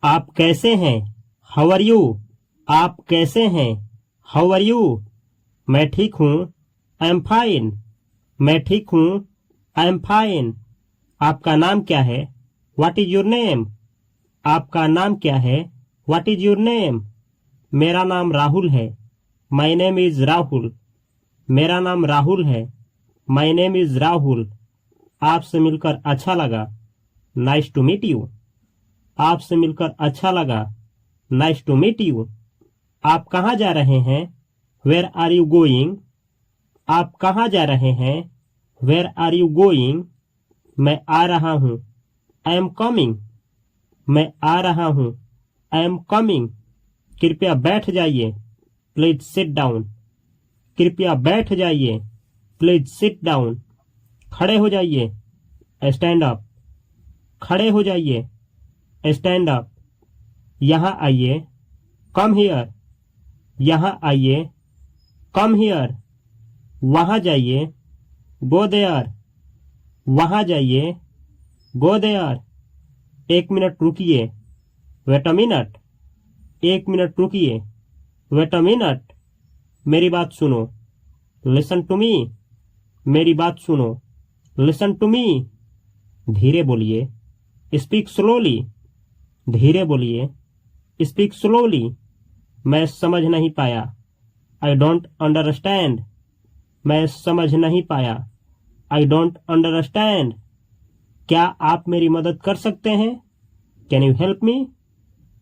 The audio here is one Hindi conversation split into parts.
आप कैसे हैं? How are you? आप कैसे हैं? How are you? मैं ठीक हूँ। I am fine. मैं ठीक हूँ। I am fine. आपका नाम क्या है? What is your name? आपका नाम क्या है? What is your name? मेरा नाम राहुल है। My name is Rahul. मेरा नाम राहुल है। My name is Rahul. आपसे मिलकर अच्छा लगा। Nice to meet you. आपसे मिलकर अच्छा लगा। Nice to meet you. आप कहाँ जा रहे हैं? Where are you going? आप कहाँ जा रहे हैं? Where are you going? मैं आ रहा हूँ। I am coming. मैं आ रहा हूँ। I am coming. कृपया बैठ जाइए। Please sit down. कृपया बैठ जाइए। Please sit down. खड़े हो जाइए। Stand up. खड़े हो जाइए। Stand up. यहाँ आइए। Come here. यहाँ आइए। Come here. वहाँ जाइए। Go there. वहाँ जाइए। Go there. 1 मिनट रुकिए। Wait a minute. 1 मिनट रुकिए। Wait a minute. मेरी बात सुनो। Listen to me. मेरी बात सुनो। Listen to me. धीरे बोलिए। Speak slowly. धीरे बोलिए। Speak slowly. मैं समझ नहीं पाया। I don't understand. मैं समझ नहीं पाया। I don't understand. क्या आप मेरी मदद कर सकते हैं? Can you help me?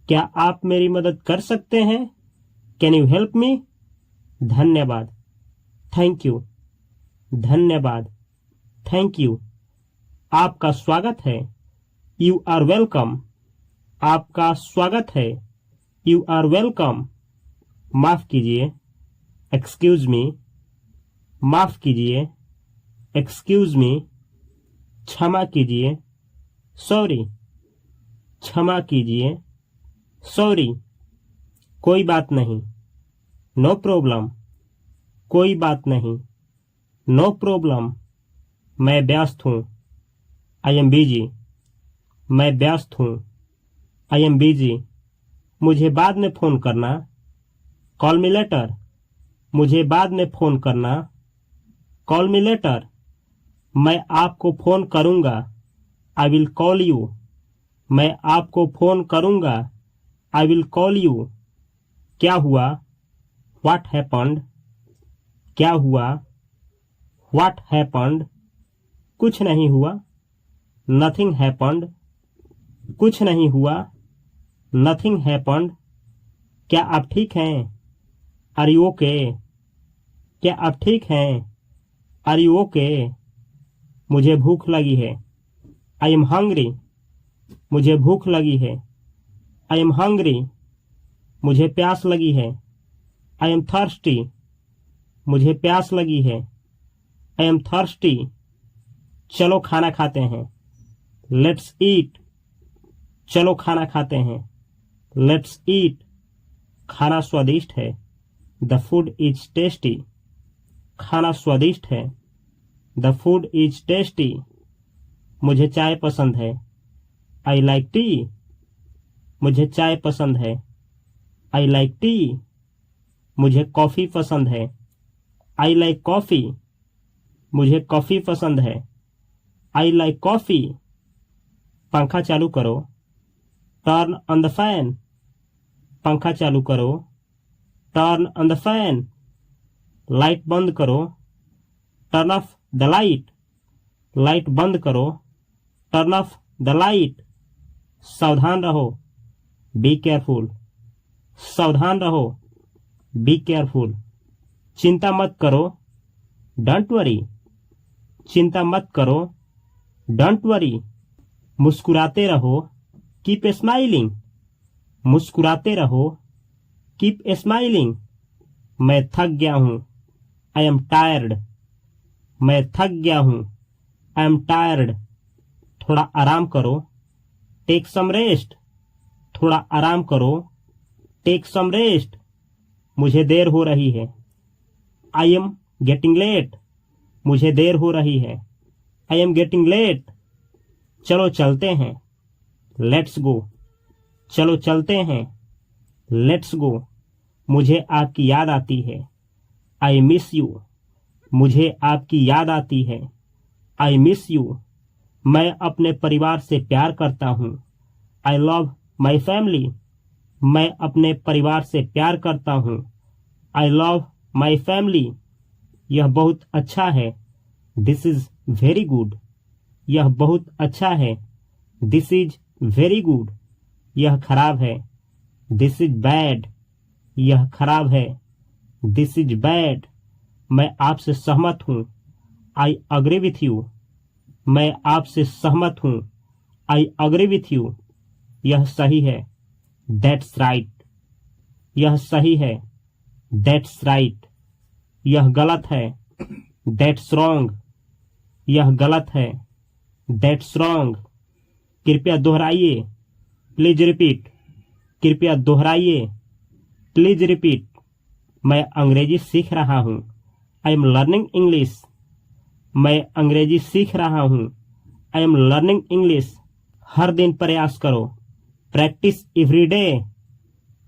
क्या आप मेरी मदद कर सकते हैं? कैन यू हेल्प मी? धन्यवाद। Thank you. धन्यवाद। Thank you. आपका स्वागत है। You are welcome. आपका स्वागत है। You are welcome. माफ कीजिए। Excuse me. माफ कीजिए। Excuse me. क्षमा कीजिए। सॉरी। क्षमा कीजिए। सॉरी। कोई बात नहीं। No problem. कोई बात नहीं। No problem. मैं व्यस्त हूँ। I am busy. मैं व्यस्त हूँ। I am busy. मुझे बाद में फोन करना। Call me later. मुझे बाद में फोन करना। Call me letter. मैं आपको फोन करूंगा। I will call you. मैं आपको फोन करूंगा। I will call you. क्या हुआ? What happened? क्या हुआ? What happened? कुछ नहीं हुआ। Nothing happened. कुछ नहीं हुआ। Nothing happened. क्या आप ठीक हैं? Are you okay? क्या आप ठीक हैं? Are you okay? मुझे भूख लगी है। I am hungry. मुझे भूख लगी है। I am hungry. मुझे प्यास लगी है। I am thirsty. मुझे प्यास लगी है। I am thirsty. चलो खाना खाते हैं। Let's eat. चलो खाना खाते हैं। Let's eat. खाना स्वादिष्ट है। The food is tasty. खाना स्वादिष्ट है। The food is tasty. मुझे चाय पसंद है। I like T. मुझे चाय पसंद है। I like T. मुझे कॉफी पसंद है। I like coffee. मुझे कॉफी पसंद है। I like coffee. पंखा चालू करो। Turn on the fan. पंखा चालू करो। Turn on the fan. Light बंद करो। Turn off the light. Light बंद करो। Turn off the light. सावधान रहो। Be careful. सावधान रहो। Be careful. चिंता मत करो। Don't worry. चिंता मत करो। Don't worry. मुस्कुराते रहो। Keep smiling. मुस्कुराते रहो। Keep smiling. मैं थक गया हूं। I am tired. मैं थक गया हूं। I am tired. थोड़ा आराम करो। Take some rest. थोड़ा आराम करो। Take some rest. मुझे देर हो रही है। I am getting late. मुझे देर हो रही है। I am getting late. चलो चलते हैं। Let's go. चलो चलते हैं। Let's go. मुझे आपकी याद आती है। I miss you. मुझे आपकी याद आती है। I miss you. मैं अपने परिवार से प्यार करता हूँ। I love my family. मैं अपने परिवार से प्यार करता हूँ। I love my family. यह बहुत अच्छा है। This is very good. यह बहुत अच्छा है। This is very good. यह खराब है। This is bad. यह खराब है। This is bad. मैं आपसे सहमत हूँ। I agree with you. मैं आपसे सहमत हूँ। I agree with you. यह सही है। That's right. यह सही है। That's right. यह गलत है। That's wrong. यह गलत है। That's wrong. कृपया दोहराइए। Please repeat. कृपया दोहराइए। Please repeat. मैं अंग्रेजी सीख रहा हूँ। I am learning English. मैं अंग्रेजी सीख रहा हूँ। I am learning English. हर दिन प्रयास करो। Practice every day.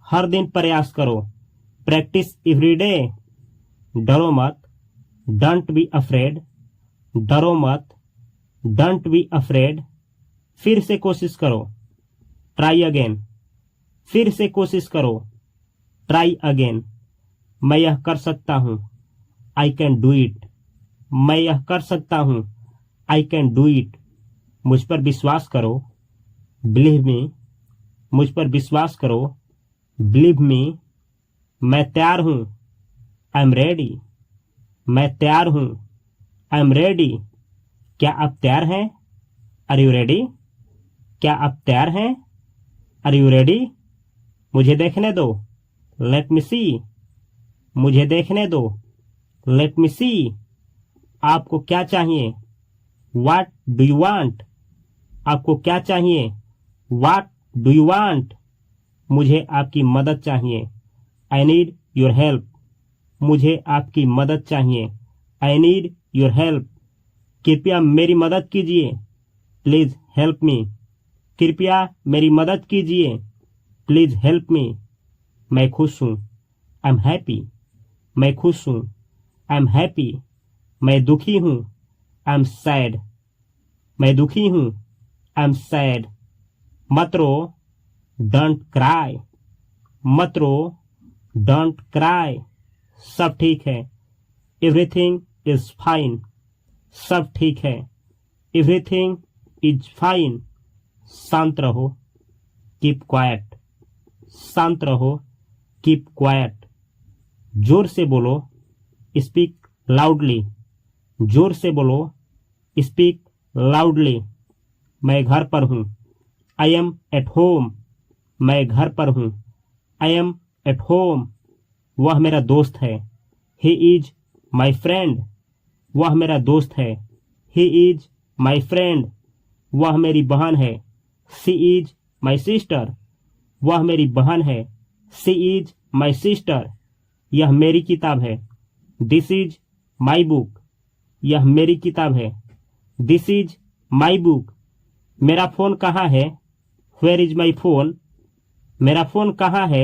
हर दिन प्रयास करो। Practice every day. डरो मत। Don't be afraid. डरो मत। Don't be afraid. फिर से कोशिश करो। Try again. फिर से कोशिश करो। Try again. मैं यह कर सकता हूँ। I can do it. मैं यह कर सकता हूँ। I can do it. मुझ पर विश्वास करो। Believe me. मुझ पर विश्वास करो। Believe me. मैं तैयार हूँ। I am ready. मैं तैयार हूँ। I am ready. क्या आप तैयार हैं? Are you ready? क्या आप तैयार हैं? Are you ready? मुझे देखने दो। Let me see. मुझे देखने दो। Let me see. आपको क्या चाहिए? What do you want? आपको क्या चाहिए? What do you want? मुझे आपकी मदद चाहिए। I need your help. मुझे आपकी मदद चाहिए। I need your help. कृपया मेरी मदद कीजिए। Please help me. कृपया मेरी मदद कीजिए। Please help me. मैं खुश हूँ। I'm happy. मैं खुश हूँ। I'm happy. मैं दुखी हूँ। I'm sad. मैं दुखी हूँ। I'm sad. मत रो। Don't cry. मत रो। Don't cry. सब ठीक है। Everything is fine. सब ठीक है। Everything is fine. शांत रहो। Keep quiet. शांत रहो। Keep quiet. जोर से बोलो। Speak loudly. जोर से बोलो। Speak loudly. मैं घर पर हूँ। I am at home. मैं घर पर हूँ। I am at home. वह मेरा दोस्त है। He is my friend. वह मेरा दोस्त है। He is my friend. वह मेरी बहन है। She is my sister. वह मेरी बहन है। She is my sister. यह मेरी किताब है। This is my book. यह मेरी किताब है। This is my book. मेरा फोन कहाँ है? Where is my phone? मेरा फोन कहाँ है?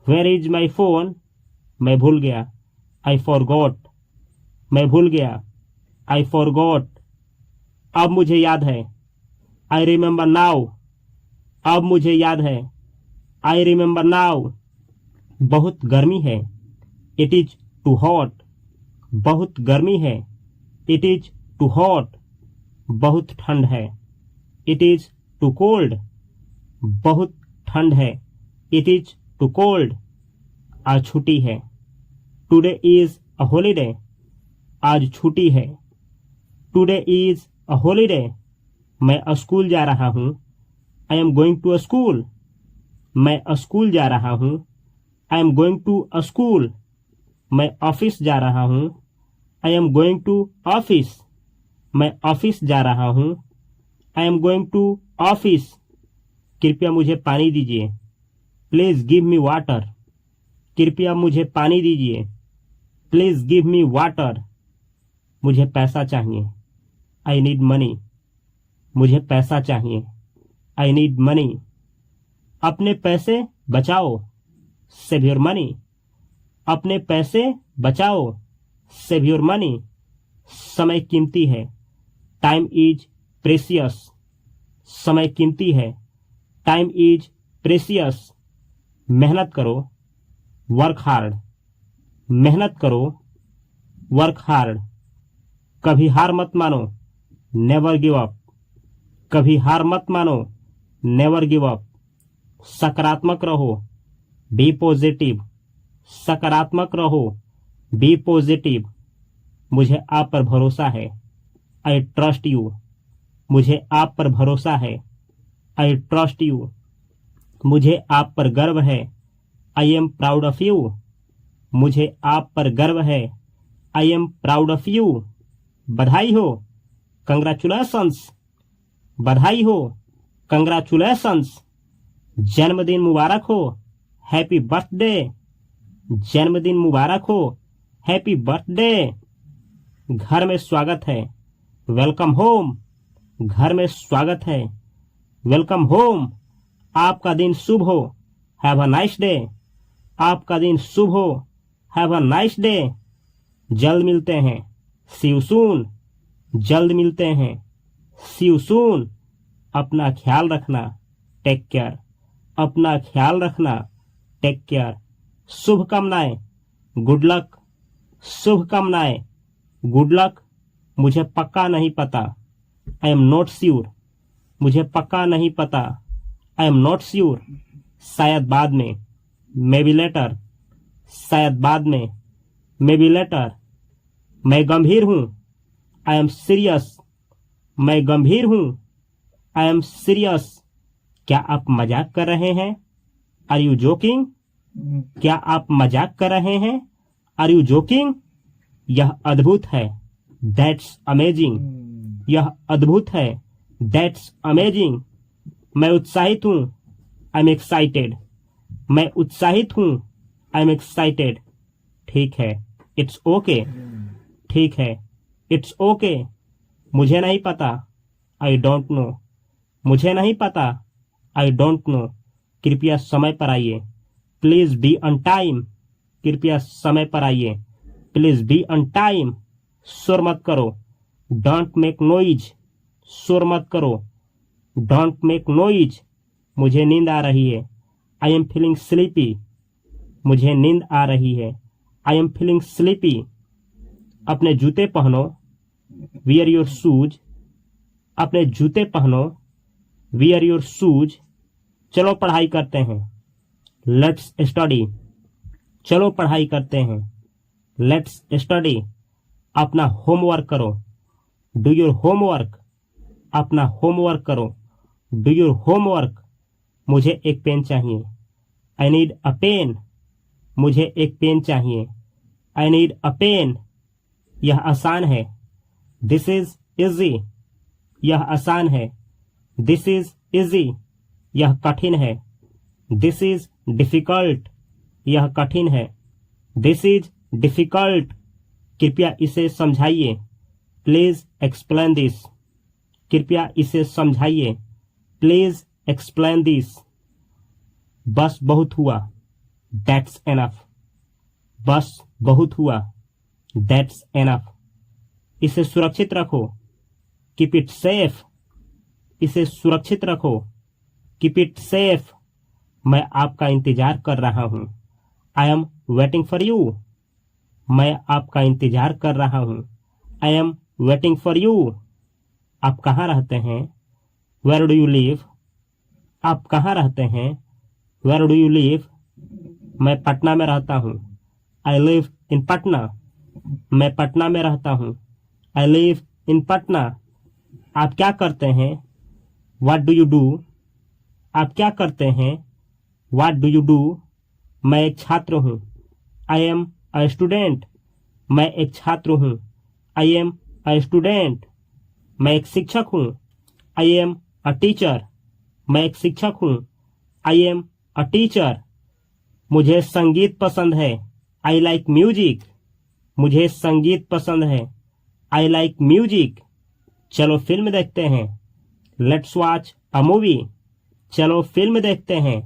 Where is my phone? मैं भूल गया। I forgot. मैं भूल गया। I forgot. अब मुझे याद है। I remember now. अब मुझे याद है। I remember now. बहुत गर्मी है। It is too hot. बहुत गर्मी है। It is too hot. बहुत ठंड है। It is too cold. बहुत ठंड है। It is too cold. आज छुट्टी है। Today is a holiday. आज छुट्टी है। Today is a holiday. मैं स्कूल जा रहा हूँ। I am going to a school. मैं स्कूल जा रहा हूँ। I am going to a school. मैं ऑफिस जा रहा हूँ। I am going to office. मैं ऑफिस जा रहा हूँ। I am going to office. कृपया मुझे पानी दीजिए। Please give me water. कृपया मुझे पानी दीजिए। Please give me water. मुझे पैसा चाहिए। I need money. मुझे पैसा चाहिए। I need money. अपने पैसे बचाओ, सेव योर मनी। अपने पैसे बचाओ, सेव योर मनी। समय कीमती है, टाइम इज प्रेसियस। समय कीमती है, टाइम इज प्रेसियस। मेहनत करो, वर्क हार्ड। मेहनत करो, वर्क हार्ड। कभी हार मत मानो, नेवर गिव अप। कभी हार मत मानो, नेवर गिव अप। सकारात्मक रहो, बी पॉजिटिव। सकारात्मक रहो, बी पॉजिटिव। मुझे आप पर भरोसा है, आई ट्रस्ट यू। मुझे आप पर भरोसा है, आई ट्रस्ट यू। मुझे आप पर गर्व है, I am proud of you. मुझे आप पर गर्व है, I am proud of you. बधाई हो, कंग्रेचुलेशंस। बधाई हो, कंग्रेचुलेशंस। जन्मदिन मुबारक हो, हैप्पी बर्थडे। जन्मदिन मुबारक हो, हैप्पी बर्थडे। घर में स्वागत है, वेलकम होम। घर में स्वागत है, वेलकम होम। आपका दिन शुभ हो, हैव अ नाइस डे। आपका दिन शुभ हो, हैव अ नाइस डे। जल्द मिलते हैं, सी यू सून। जल्द मिलते हैं, सी यू सून। अपना ख्याल रखना, टेक केयर। अपना ख्याल रखना, टेक केयर। शुभकामनाएं, गुड लक। शुभकामनाएं, गुड लक। मुझे पक्का नहीं पता, आई एम नॉट श्योर। मुझे पक्का नहीं पता, आई एम नॉट श्योर। शायद बाद में, मे बी लेटर। शायद बाद में, मे बी लेटर। मैं गंभीर हूं, आई एम सीरियस। मैं गंभीर हूं, आई एम सीरियस। क्या आप मजाक कर रहे हैं? Are you joking? क्या आप मजाक कर रहे हैं? Are you joking? यह अद्भुत है, दैट्स अमेजिंग। यह अद्भुत है, दैट्स अमेजिंग। मैं उत्साहित हूं, आई एम एक्साइटेड। मैं उत्साहित हूं, आई एम एक्साइटेड। ठीक है, इट्स ओके। ठीक है, इट्स ओके। मुझे नहीं पता, आई डोंट नो। मुझे नहीं पता, आई डोंट नो। कृपया समय पर आइए, प्लीज बी ऑन टाइम। कृपया समय पर आइए, प्लीज बी ऑन टाइम। शोर मत करो, डोंट मेक नॉइज। शोर मत करो, डोंट मेक नॉइज। मुझे नींद आ रही है, आई एम फीलिंग स्लीपी। मुझे नींद आ रही है, आई एम फीलिंग स्लीपी। अपने जूते पहनो, वियर योर शूज। अपने जूते पहनो, वियर योर शूज। चलो पढ़ाई करते हैं, लेट्स स्टडी। चलो पढ़ाई करते हैं, लेट्स स्टडी। अपना होमवर्क करो, डू योर होमवर्क। अपना होमवर्क करो, डू योर होमवर्क। मुझे एक पेन चाहिए, आई नीड अ पेन। मुझे एक पेन चाहिए, आई नीड अ पेन। यह आसान है, दिस इज इजी। यह आसान है, दिस इज इजी। यह कठिन है, दिस इज डिफिकल्ट। यह कठिन है, दिस इज डिफिकल्ट। कृपया इसे समझाइए, प्लीज एक्सप्लेन दिस। कृपया इसे समझाइए, प्लीज एक्सप्लेन दिस। बस बहुत हुआ, दैट्स एनफ। बस बहुत हुआ, दैट्स एनफ। इसे सुरक्षित रखो, कीप इट सेफ। इसे सुरक्षित रखो, कीप इट सेफ। मैं आपका इंतजार कर रहा हूं, I am waiting for you. मैं आपका इंतजार कर रहा हूं, I am waiting for you. आप कहाँ रहते हैं? Where do you live? आप कहाँ रहते हैं? Where do you live? मैं पटना में रहता हूँ, आई लिव इन पटना। मैं पटना में रहता हूँ, आई लिव इन पटना। आप क्या करते हैं? What do you do? आप क्या करते हैं? What do you do? मैं एक छात्र हूँ, आई एम अ स्टूडेंट। मैं एक छात्र हूँ, आई एम अ स्टूडेंट। मैं एक शिक्षक हूँ, आई एम अ टीचर। मैं एक शिक्षक हूँ, आई एम अ टीचर। मुझे संगीत पसंद है, आई लाइक म्यूजिक। मुझे संगीत पसंद है, आई लाइक म्यूजिक। चलो फिल्म देखते हैं, लेट्स वॉच अ मूवी। चलो फिल्म देखते हैं।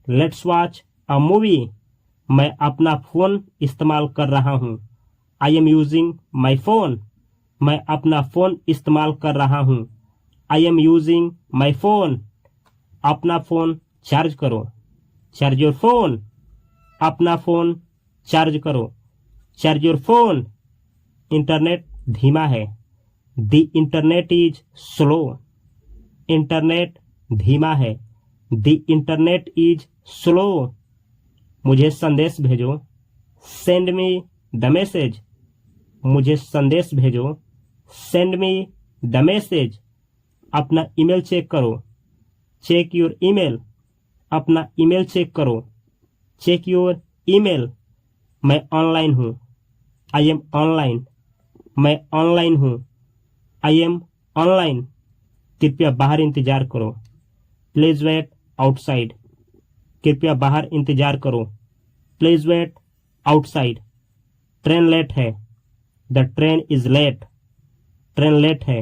Let's watch a movie. मैं अपना फोन इस्तेमाल कर रहा हूँ। I am using my phone. मैं अपना फोन इस्तेमाल कर रहा हूँ। I am using my phone. अपना फोन चार्ज करो। Charge your phone. अपना फोन चार्ज करो। Charge your phone. इंटरनेट धीमा है। The internet is slow. Internet धीमा है। The internet is slow. मुझे संदेश भेजो। Send me the message. मुझे संदेश भेजो। Send me the message. अपना ईमेल चेक करो। Check your email. अपना ईमेल चेक करो। Check your email. मैं ऑनलाइन हूँ। I am online. मैं ऑनलाइन हूँ। I am online. कृपया बाहर इंतजार करो। Please wait outside. कृपया बाहर इंतजार करो। Please wait outside. Train late है। The train is late. Train late है।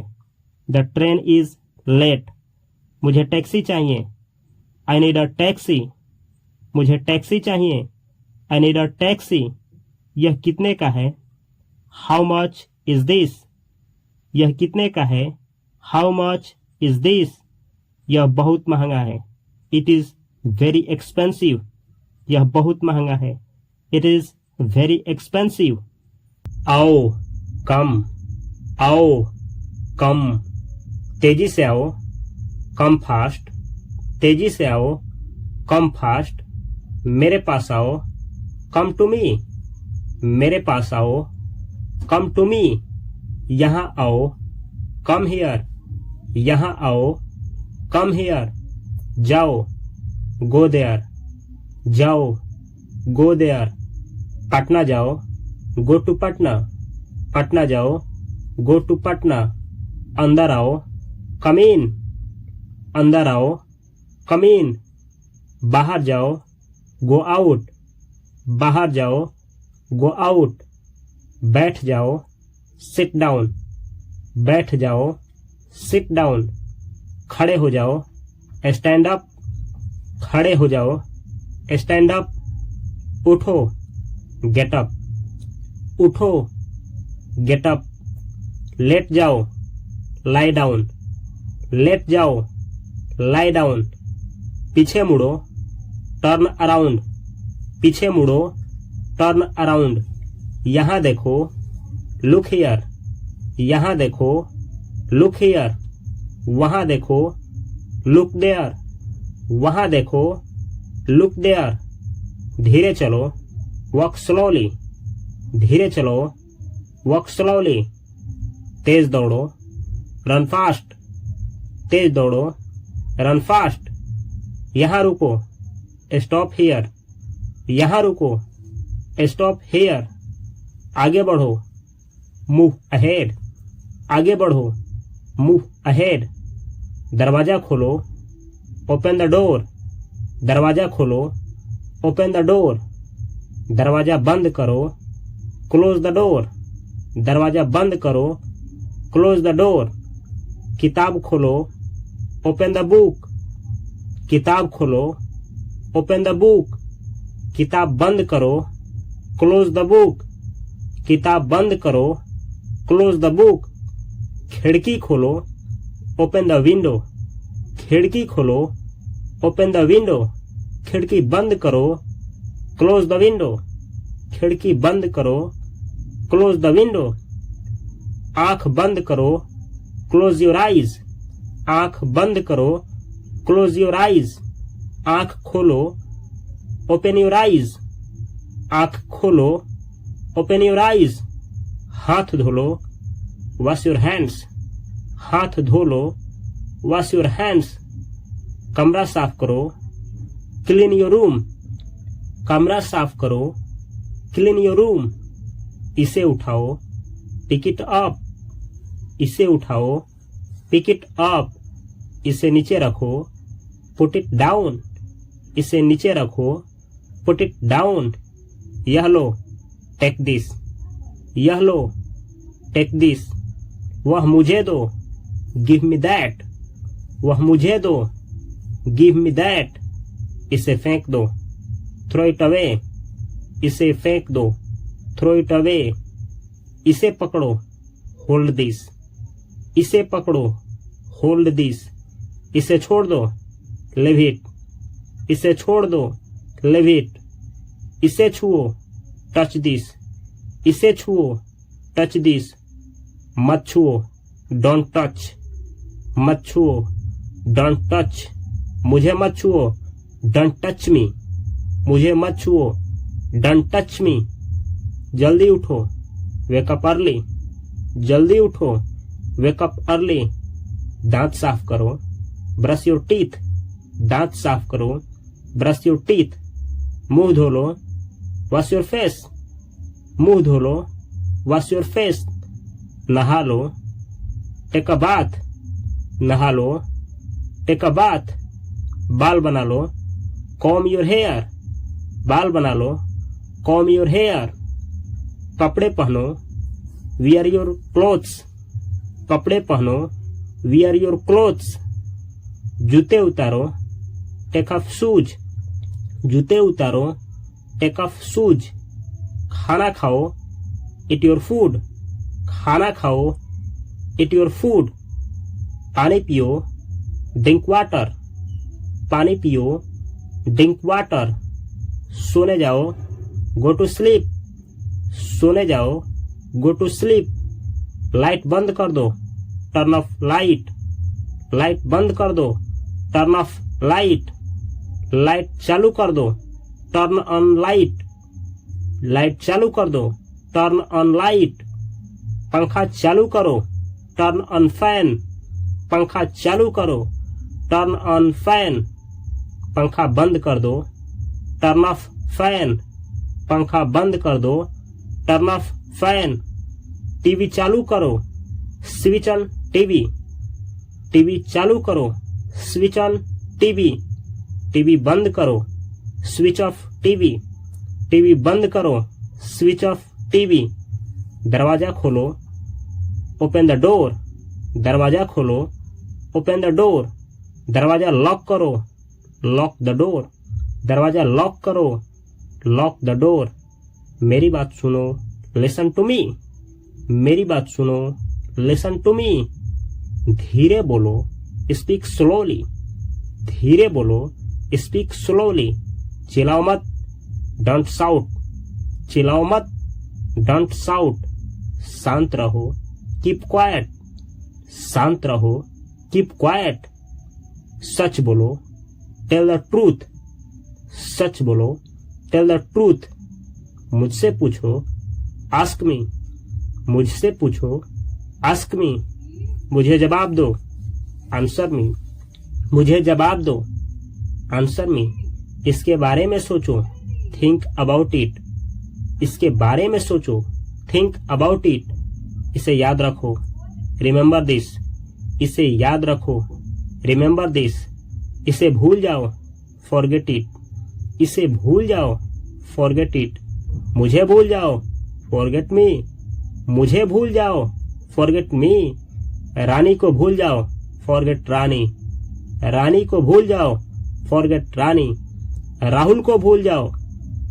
The train is late. मुझे टैक्सी चाहिए। I need a taxi. मुझे टैक्सी चाहिए। I need a taxi. यह कितने का है? How much is this? यह कितने का है? How much is this? यह बहुत महंगा है। It is very expensive. यह बहुत महंगा है। It is very expensive. आओ, कम। आओ, कम। तेजी से आओ। Come fast. तेजी से आओ। Come fast. मेरे पास आओ। Come to me. मेरे पास आओ। Come to me. यहाँ आओ। Come here. यहाँ आओ। Come here. जाओ। Go there. जाओ। Go there. पटना जाओ। Go to Patna. पटना जाओ। Go to Patna. अंदर आओ। कम इन। अंदर आओ। कम इन। बाहर जाओ। Go out. बाहर जाओ। Go out. बैठ जाओ। Sit down. बैठ जाओ। Sit down. खड़े हो जाओ। Stand up. खड़े हो जाओ। Stand up. उठो। Get up. उठो। Get up. लेट जाओ। Lie down. लेट जाओ। Lie down. पीछे मुड़ो। Turn around. पीछे मुड़ो। Turn around. यहाँ देखो। Look here. यहाँ देखो। Look here. वहाँ देखो। Look there. वहाँ देखो। Look there. धीरे चलो। Walk slowly. धीरे चलो। Walk slowly. तेज दौड़ो। Run fast. तेज दौड़ो। Run fast. यहाँ रुको। Stop here. यहाँ रुको। Stop here. आगे बढ़ो। Move ahead. आगे बढ़ो। Move ahead. दरवाजा खोलो। Open the door. दरवाजा खोलो। Open the door. दरवाजा बंद करो। Close the door. दरवाजा बंद करो। Close the door. किताब खोलो। Open the book. किताब खोलो। Open the book. किताब बंद करो। Close the book. किताब बंद करो। Close the book. खिड़की खोलो। Open the window. खिड़की खोलो। Open the window. खिड़की बंद करो। Close the window. खिड़की बंद करो। Close the window. आंख बंद करो। Close your eyes. आंख बंद करो। Close your eyes. आंख खोलो। Open your eyes. आंख खोलो। Open your eyes. हाथ धो लो। Wash your hands. हाथ धो लो। Wash your hands. कमरा साफ करो। Clean your room. कमरा साफ करो। Clean your room. इसे उठाओ। Pick it up. इसे उठाओ। Pick it up. इसे नीचे रखो। Put it down. इसे नीचे रखो। Put it down. यह लो। Take this. यह लो। Take this. वह मुझे दो। Give me that. वह मुझे दो। गिव मी दैट, इसे फेंक दो। थ्रो इट अवे, इसे फेंक दो। थ्रो इट अवे, इसे पकड़ो। होल्ड दिस, इसे पकड़ो। होल्ड दिस, इसे छोड़ दो। लिव इट, इसे छोड़ दो। लिव इट, इसे छुओ। टच दिस, इसे छुओ। टच दिस, मत छुओ। डोंट टच, मत छुओ। डोंट टच, मुझे मत छुओ। डोंट टच मी, मुझे मत छुओ। Don't touch me. जल्दी उठो। वेक अप अर्ली, जल्दी उठो। Wake up early. दांत साफ करो। ब्रश योर टीथ, दांत साफ करो। Brush your teeth. मुंह धो लो। वॉश योर फेस, मुंह धो लो। Wash your face. नहा लो। टेक अ बाथ, नहा लो। Take a bath. बाल बना लो। कॉम योर हेयर, बाल बना लो। Com your hair. कपड़े पहनो। वियर योर क्लोथ्स, कपड़े पहनो। Wear your clothes. जूते उतारो। टेक ऑफ शूज, जूते उतारो। Take off shoes. खाना खाओ। इट योर फूड, खाना खाओ। Eat your food. पानी पियो। ड्रिंक वाटर, पानी पियो। Drink water. सोने जाओ। गो टू स्लीप, सोने जाओ। Go to sleep. लाइट बंद कर दो। टर्न ऑफ लाइट, लाइट बंद कर दो। Turn off light. लाइट चालू कर दो। टर्न ऑन लाइट, लाइट चालू कर दो। Turn on light. पंखा चालू करो। टर्न ऑन फैन, पंखा चालू करो। Turn on fan. पंखा बंद कर दो। टर्न ऑफ फैन, पंखा बंद कर दो। Turn off fan. टीवी चालू करो। स्विच ऑन टीवी, टीवी चालू करो। Switch on TV. टीवी बंद करो। स्विच ऑफ टीवी, टीवी बंद करो। Switch off TV. दरवाजा खोलो। ओपन द डोर, दरवाजा खोलो। Open the door. दरवाजा लॉक करो। लॉक द डोर, दरवाजा लॉक करो। Lock the door. मेरी बात सुनो। लिसन टू मी, मेरी बात सुनो। Listen to me. धीरे बोलो। स्पीक स्लोली, धीरे बोलो। Speak slowly. चिल्लाओ मत। डोंट साउट, चिल्लाओ मत। Don't shout. शांत रहो। कीप क्वाइट, शांत रहो। Keep quiet. सच बोलो। टेल द ट्रूथ, सच बोलो। Tell the truth. मुझसे पूछो। आस्क मी, मुझसे पूछो। Ask me. मुझे जवाब दो। आंसर मी, मुझे जवाब दो। Answer me. इसके बारे में सोचो। थिंक अबाउट इट, इसके बारे में सोचो। Think about it. इसे याद रखो। रिमेंबर दिस, इसे याद रखो। Remember this. इसे भूल जाओ। फॉरगेट इट, इसे भूल जाओ। Forget it. मुझे भूल जाओ। फॉरगेट मी, मुझे भूल जाओ। Forget me. रानी को भूल जाओ। फॉरगेट रानी, रानी को भूल जाओ। फॉरगेट रानी। राहुल को भूल जाओ।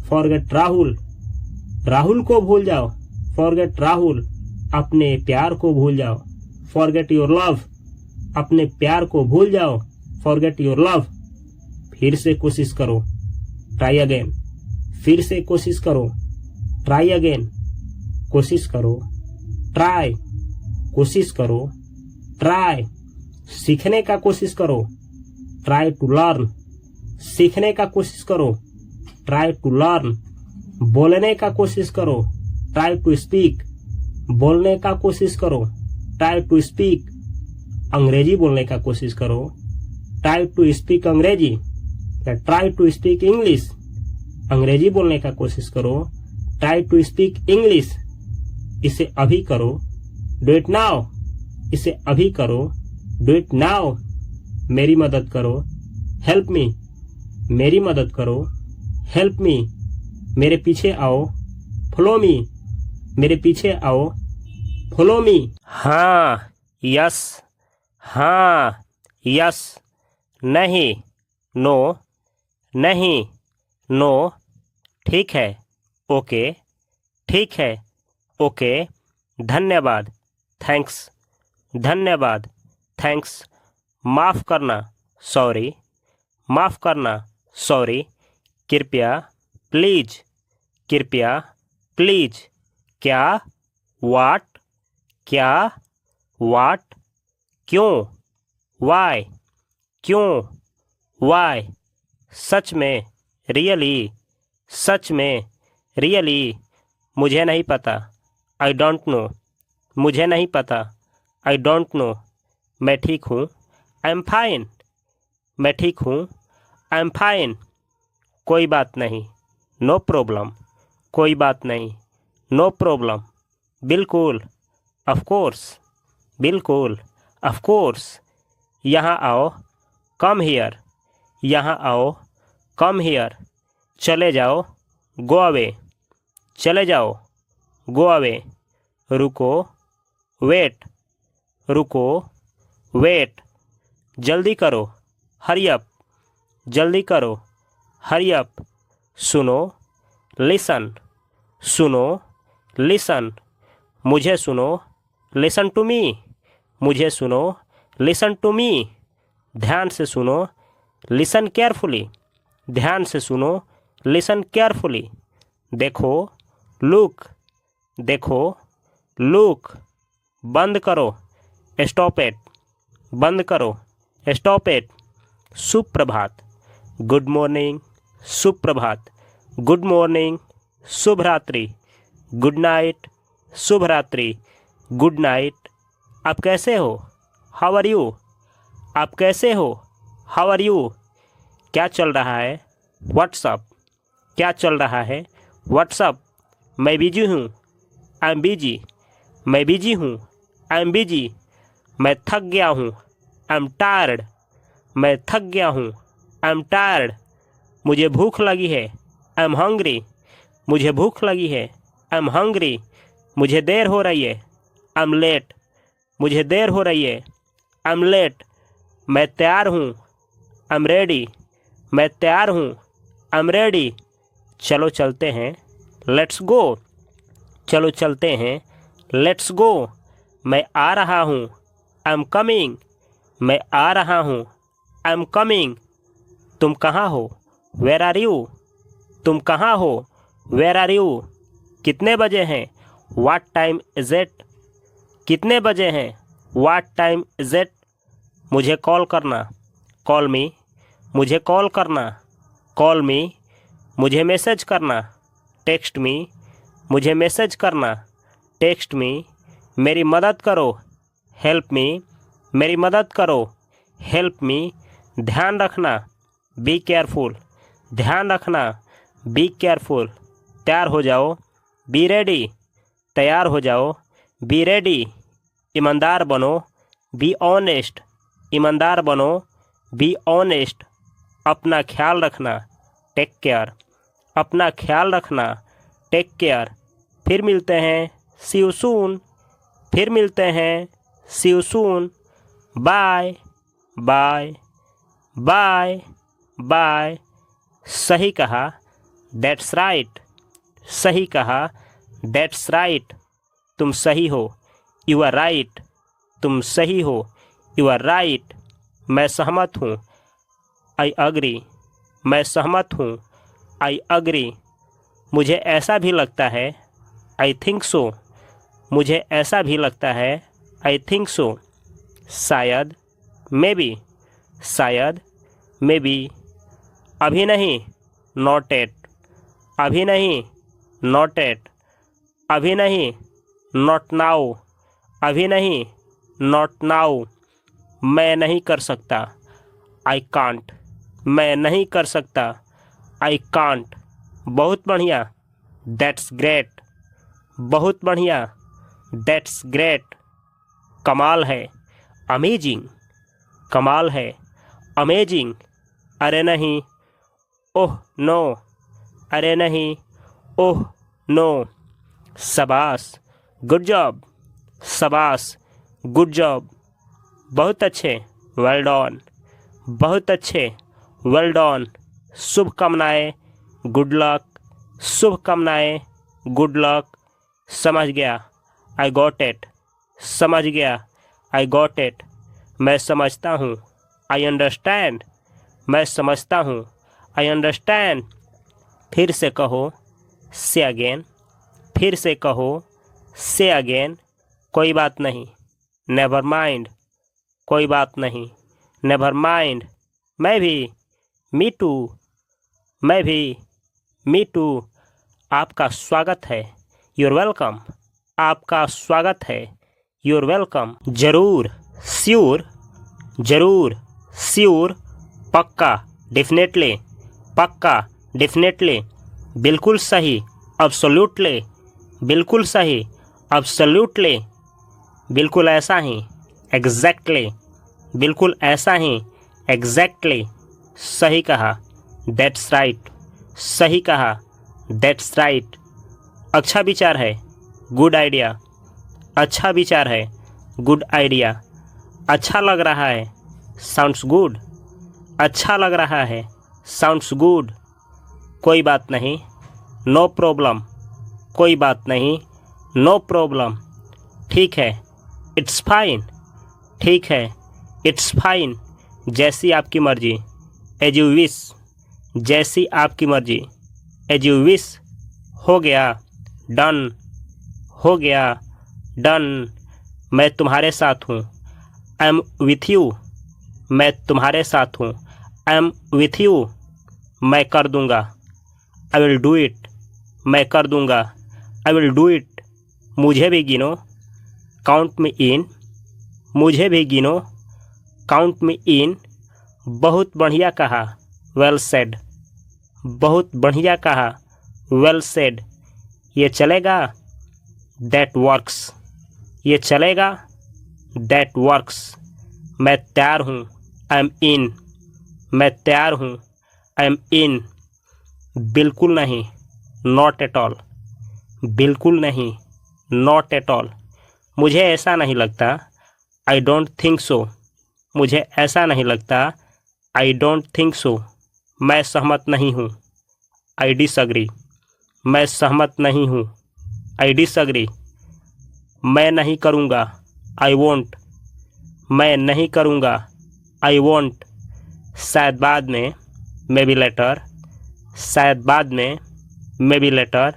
फॉरगेट राहुल, राहुल को भूल जाओ। फॉरगेट राहुल। अपने प्यार को भूल जाओ। फॉरगेट योर लव, अपने प्यार को भूल जाओ। Forget your love. फिर से कोशिश करो। ट्राई अगेन, फिर से कोशिश करो। ट्राई अगेन, कोशिश करो। ट्राई, कोशिश करो। ट्राई, सीखने का कोशिश करो। ट्राई टू लर्न, सीखने का कोशिश करो। Try to learn. बोलने का कोशिश करो। ट्राई टू स्पीक, बोलने का कोशिश करो। Try to speak. अंग्रेजी बोलने का कोशिश करो। Try to speak Angrezi. Try to speak English, Angrezi बोलने का कोशिश करो। Try to speak English. इसे अभी करो। डू इट नाउ, इसे अभी करो। Do it now. मेरी मदद करो। हेल्प मी, मेरी मदद करो। Help me. मेरे पीछे आओ। फॉलो मी, मेरे पीछे आओ। Follow me. हाँ, यस। हाँ, यस। नहीं, नो, नहीं, नो, ठीक है, ओके, ठीक है, ओके, धन्यवाद, थैंक्स, धन्यवाद, थैंक्स, माफ़ करना, सॉरी, माफ़ करना, सॉरी, कृपया, प्लीज, कृपया, प्लीज, क्या, वाट, क्या, वाट, क्यों, वाई, क्यों, वाई, सच में, रियली, सच में, रियली, मुझे नहीं पता, आई डोंट नो, मुझे नहीं पता, आई डोंट नो, मैं ठीक हूँ, आई एम फाइन, मैं ठीक हूँ, आई एम फाइन, कोई बात नहीं, नो प्रॉब्लम, कोई बात नहीं, नो प्रॉब्लम, बिल्कुल, ऑफ कोर्स, बिल्कुल, ऑफ कोर्स, यहाँ आओ, कम हियर, यहाँ आओ, कम हियर, चले जाओ, गो अवे, चले जाओ, गो अवे, रुको, वेट, रुको, वेट, जल्दी करो, हरी अप, जल्दी करो, हरी अप, सुनो, लिसन, सुनो, लिसन, मुझे सुनो, लिसन टू मी, मुझे सुनो, लिसन टू मी, ध्यान से सुनो, लिसन केयरफुली, ध्यान से सुनो, लिसन केयरफुली, देखो, लुक, देखो, लुक, बंद करो, स्टॉप इट, बंद करो, स्टॉप इट, सुप्रभात, गुड मॉर्निंग, सुप्रभात, गुड मॉर्निंग, शुभ रात्रि, गुड नाइट, शुभ रात्रि, गुड नाइट, आप कैसे हो, हाउ आर यू, आप कैसे हो, हाउ आर यू, क्या चल रहा है, व्हाट्सअप, क्या चल रहा है, व्हाट्सअप, मैं बिजी हूँ, आई एम बिजी, मैं बिजी हूँ, आई एम बिजी, मैं थक गया हूँ, आई एम टायर्ड, मैं थक गया हूँ, आई एम टायर्ड, मुझे भूख लगी है, आई एम हंग्री, मुझे भूख लगी है, आई एम हंग्री, मुझे देर हो रही है, आई एम लेट, मुझे देर हो रही है, आई एम लेट, मैं तैयार हूँ, आई एम रेडी, मैं तैयार हूँ, आई एम रेडी, चलो चलते हैं, लेट्स गो, चलो चलते हैं, लेट्स गो, मैं आ रहा हूँ, आई एम कमिंग, मैं आ रहा हूँ, आई एम कमिंग, तुम कहाँ हो, वेयर आर यू, तुम कहाँ हो, वेयर आर यू, कितने बजे हैं, व्हाट टाइम इज इट, कितने बजे हैं, व्हाट टाइम इज इट, मुझे कॉल करना, कॉल मी, मुझे कॉल करना, कॉल मी, मुझे मैसेज करना, टेक्स्ट मी, मुझे मैसेज करना, टेक्स्ट मी, मेरी मदद करो, हेल्प मी, मेरी मदद करो, हेल्प मी, ध्यान रखना, बी केयरफुल, ध्यान रखना, बी केयरफुल, तैयार हो जाओ, बी रेडी, तैयार हो जाओ, बी रेडी, ईमानदार बनो, बी ऑनेस्ट, ईमानदार बनो, बी ऑनेस्ट, अपना ख्याल रखना, टेक केयर, अपना ख्याल रखना, टेक केयर, फिर मिलते हैं, सी यू सून, फिर मिलते हैं, see you soon, bye bye bye bye, सही कहा, दैट्स राइट, सही कहा, दैट्स राइट, तुम सही हो, यू आर राइट, तुम सही हो, यू आर राइट, मैं सहमत हूँ, आई अग्री, मैं सहमत हूँ, आई अग्री, मुझे ऐसा भी लगता है, आई थिंक सो, मुझे ऐसा भी लगता है, आई थिंक सो, शायद, मे बी, शायद, मे बी, अभी नहीं, नॉट एट, अभी नहीं, नॉट एट, अभी नहीं, नॉट नाउ, अभी नहीं, नॉट नाउ, मैं नहीं कर सकता, आई कांट, मैं नहीं कर सकता, आई कांट, बहुत बढ़िया, दैट्स ग्रेट, बहुत बढ़िया, दैट्स ग्रेट, कमाल है, अमेजिंग, कमाल है, अमेजिंग, अरे नहीं, ओह नो, अरे नहीं, ओह नो, शाबाश, गुड जॉब, शाबाश, गुड जॉब, बहुत अच्छे, वेल डन, बहुत अच्छे, वेल डन, शुभकामनाएं, गुड लक, शुभकामनाएं, गुड लक। समझ गया, आई गॉट इट, समझ गया, आई गॉट इट, मैं समझता हूँ, आई अंडरस्टैंड, मैं समझता हूँ, आई अंडरस्टैंड। फिर से कहो, से अगेन, फिर से कहो, से अगेन। कोई बात नहीं, नेवर माइंड, कोई बात नहीं, नेवर माइंड। मैं भी, मी टू, मैं भी, मी टू। आपका स्वागत है, यूर वेलकम, आपका स्वागत है, यूर वेलकम। जरूर, श्योर, जरूर, श्योर, पक्का, डेफिनेटली, पक्का, डेफिनेटली, बिल्कुल सही, अब्सोल्युटली, बिल्कुल सही, अब्सोल्युटली, बिल्कुल ऐसा ही, एग्जैक्टली, बिल्कुल ऐसा ही, एग्जैक्टली, सही कहा, दैट्स राइट, सही कहा, दैट्स राइट। अच्छा विचार है, गुड आइडिया, अच्छा विचार है, गुड आइडिया। अच्छा लग रहा है, साउंड्स गुड, अच्छा लग रहा है, साउंड्स गुड। कोई बात नहीं, नो प्रॉब्लम, कोई बात नहीं, नो प्रॉब्लम। ठीक है, इट्स फाइन, ठीक है, इट्स फाइन, जैसी आपकी मर्जी, एज यू विश, जैसी आपकी मर्जी, एज यू विश। हो गया, डन, हो गया, डन। मैं तुम्हारे साथ हूँ, आई एम विथ यू, मैं तुम्हारे साथ हूँ, आई एम विथ यू। मैं कर दूँगा, आई विल डू इट, मैं कर दूँगा, आई विल डू इट। मुझे भी गिनो, काउंट मी इन, मुझे भी गिनो, काउंट मी इन। बहुत बढ़िया कहा, वेल सेड, बहुत बढ़िया कहा, वेल सेड। ये चलेगा, दैट वर्क्स, ये चलेगा, दैट वर्क्स। मैं तैयार हूँ, आई एम इन, मैं तैयार हूँ, आई एम इन। बिल्कुल नहीं, नॉट एट ऑल, बिल्कुल नहीं, नॉट एट ऑल। मुझे ऐसा नहीं लगता, आई डोंट थिंक सो, मुझे ऐसा नहीं लगता, आई डोंट थिंक सो। मैं सहमत नहीं हूँ, आई डिसएग्री, मैं सहमत नहीं हूँ, आई डिसएग्री। मैं नहीं करूँगा, आई वोंट, मैं नहीं करूँगा, आई वोंट। शायद बाद में, मे बी लेटर, शायद बाद में, मे बी लेटर।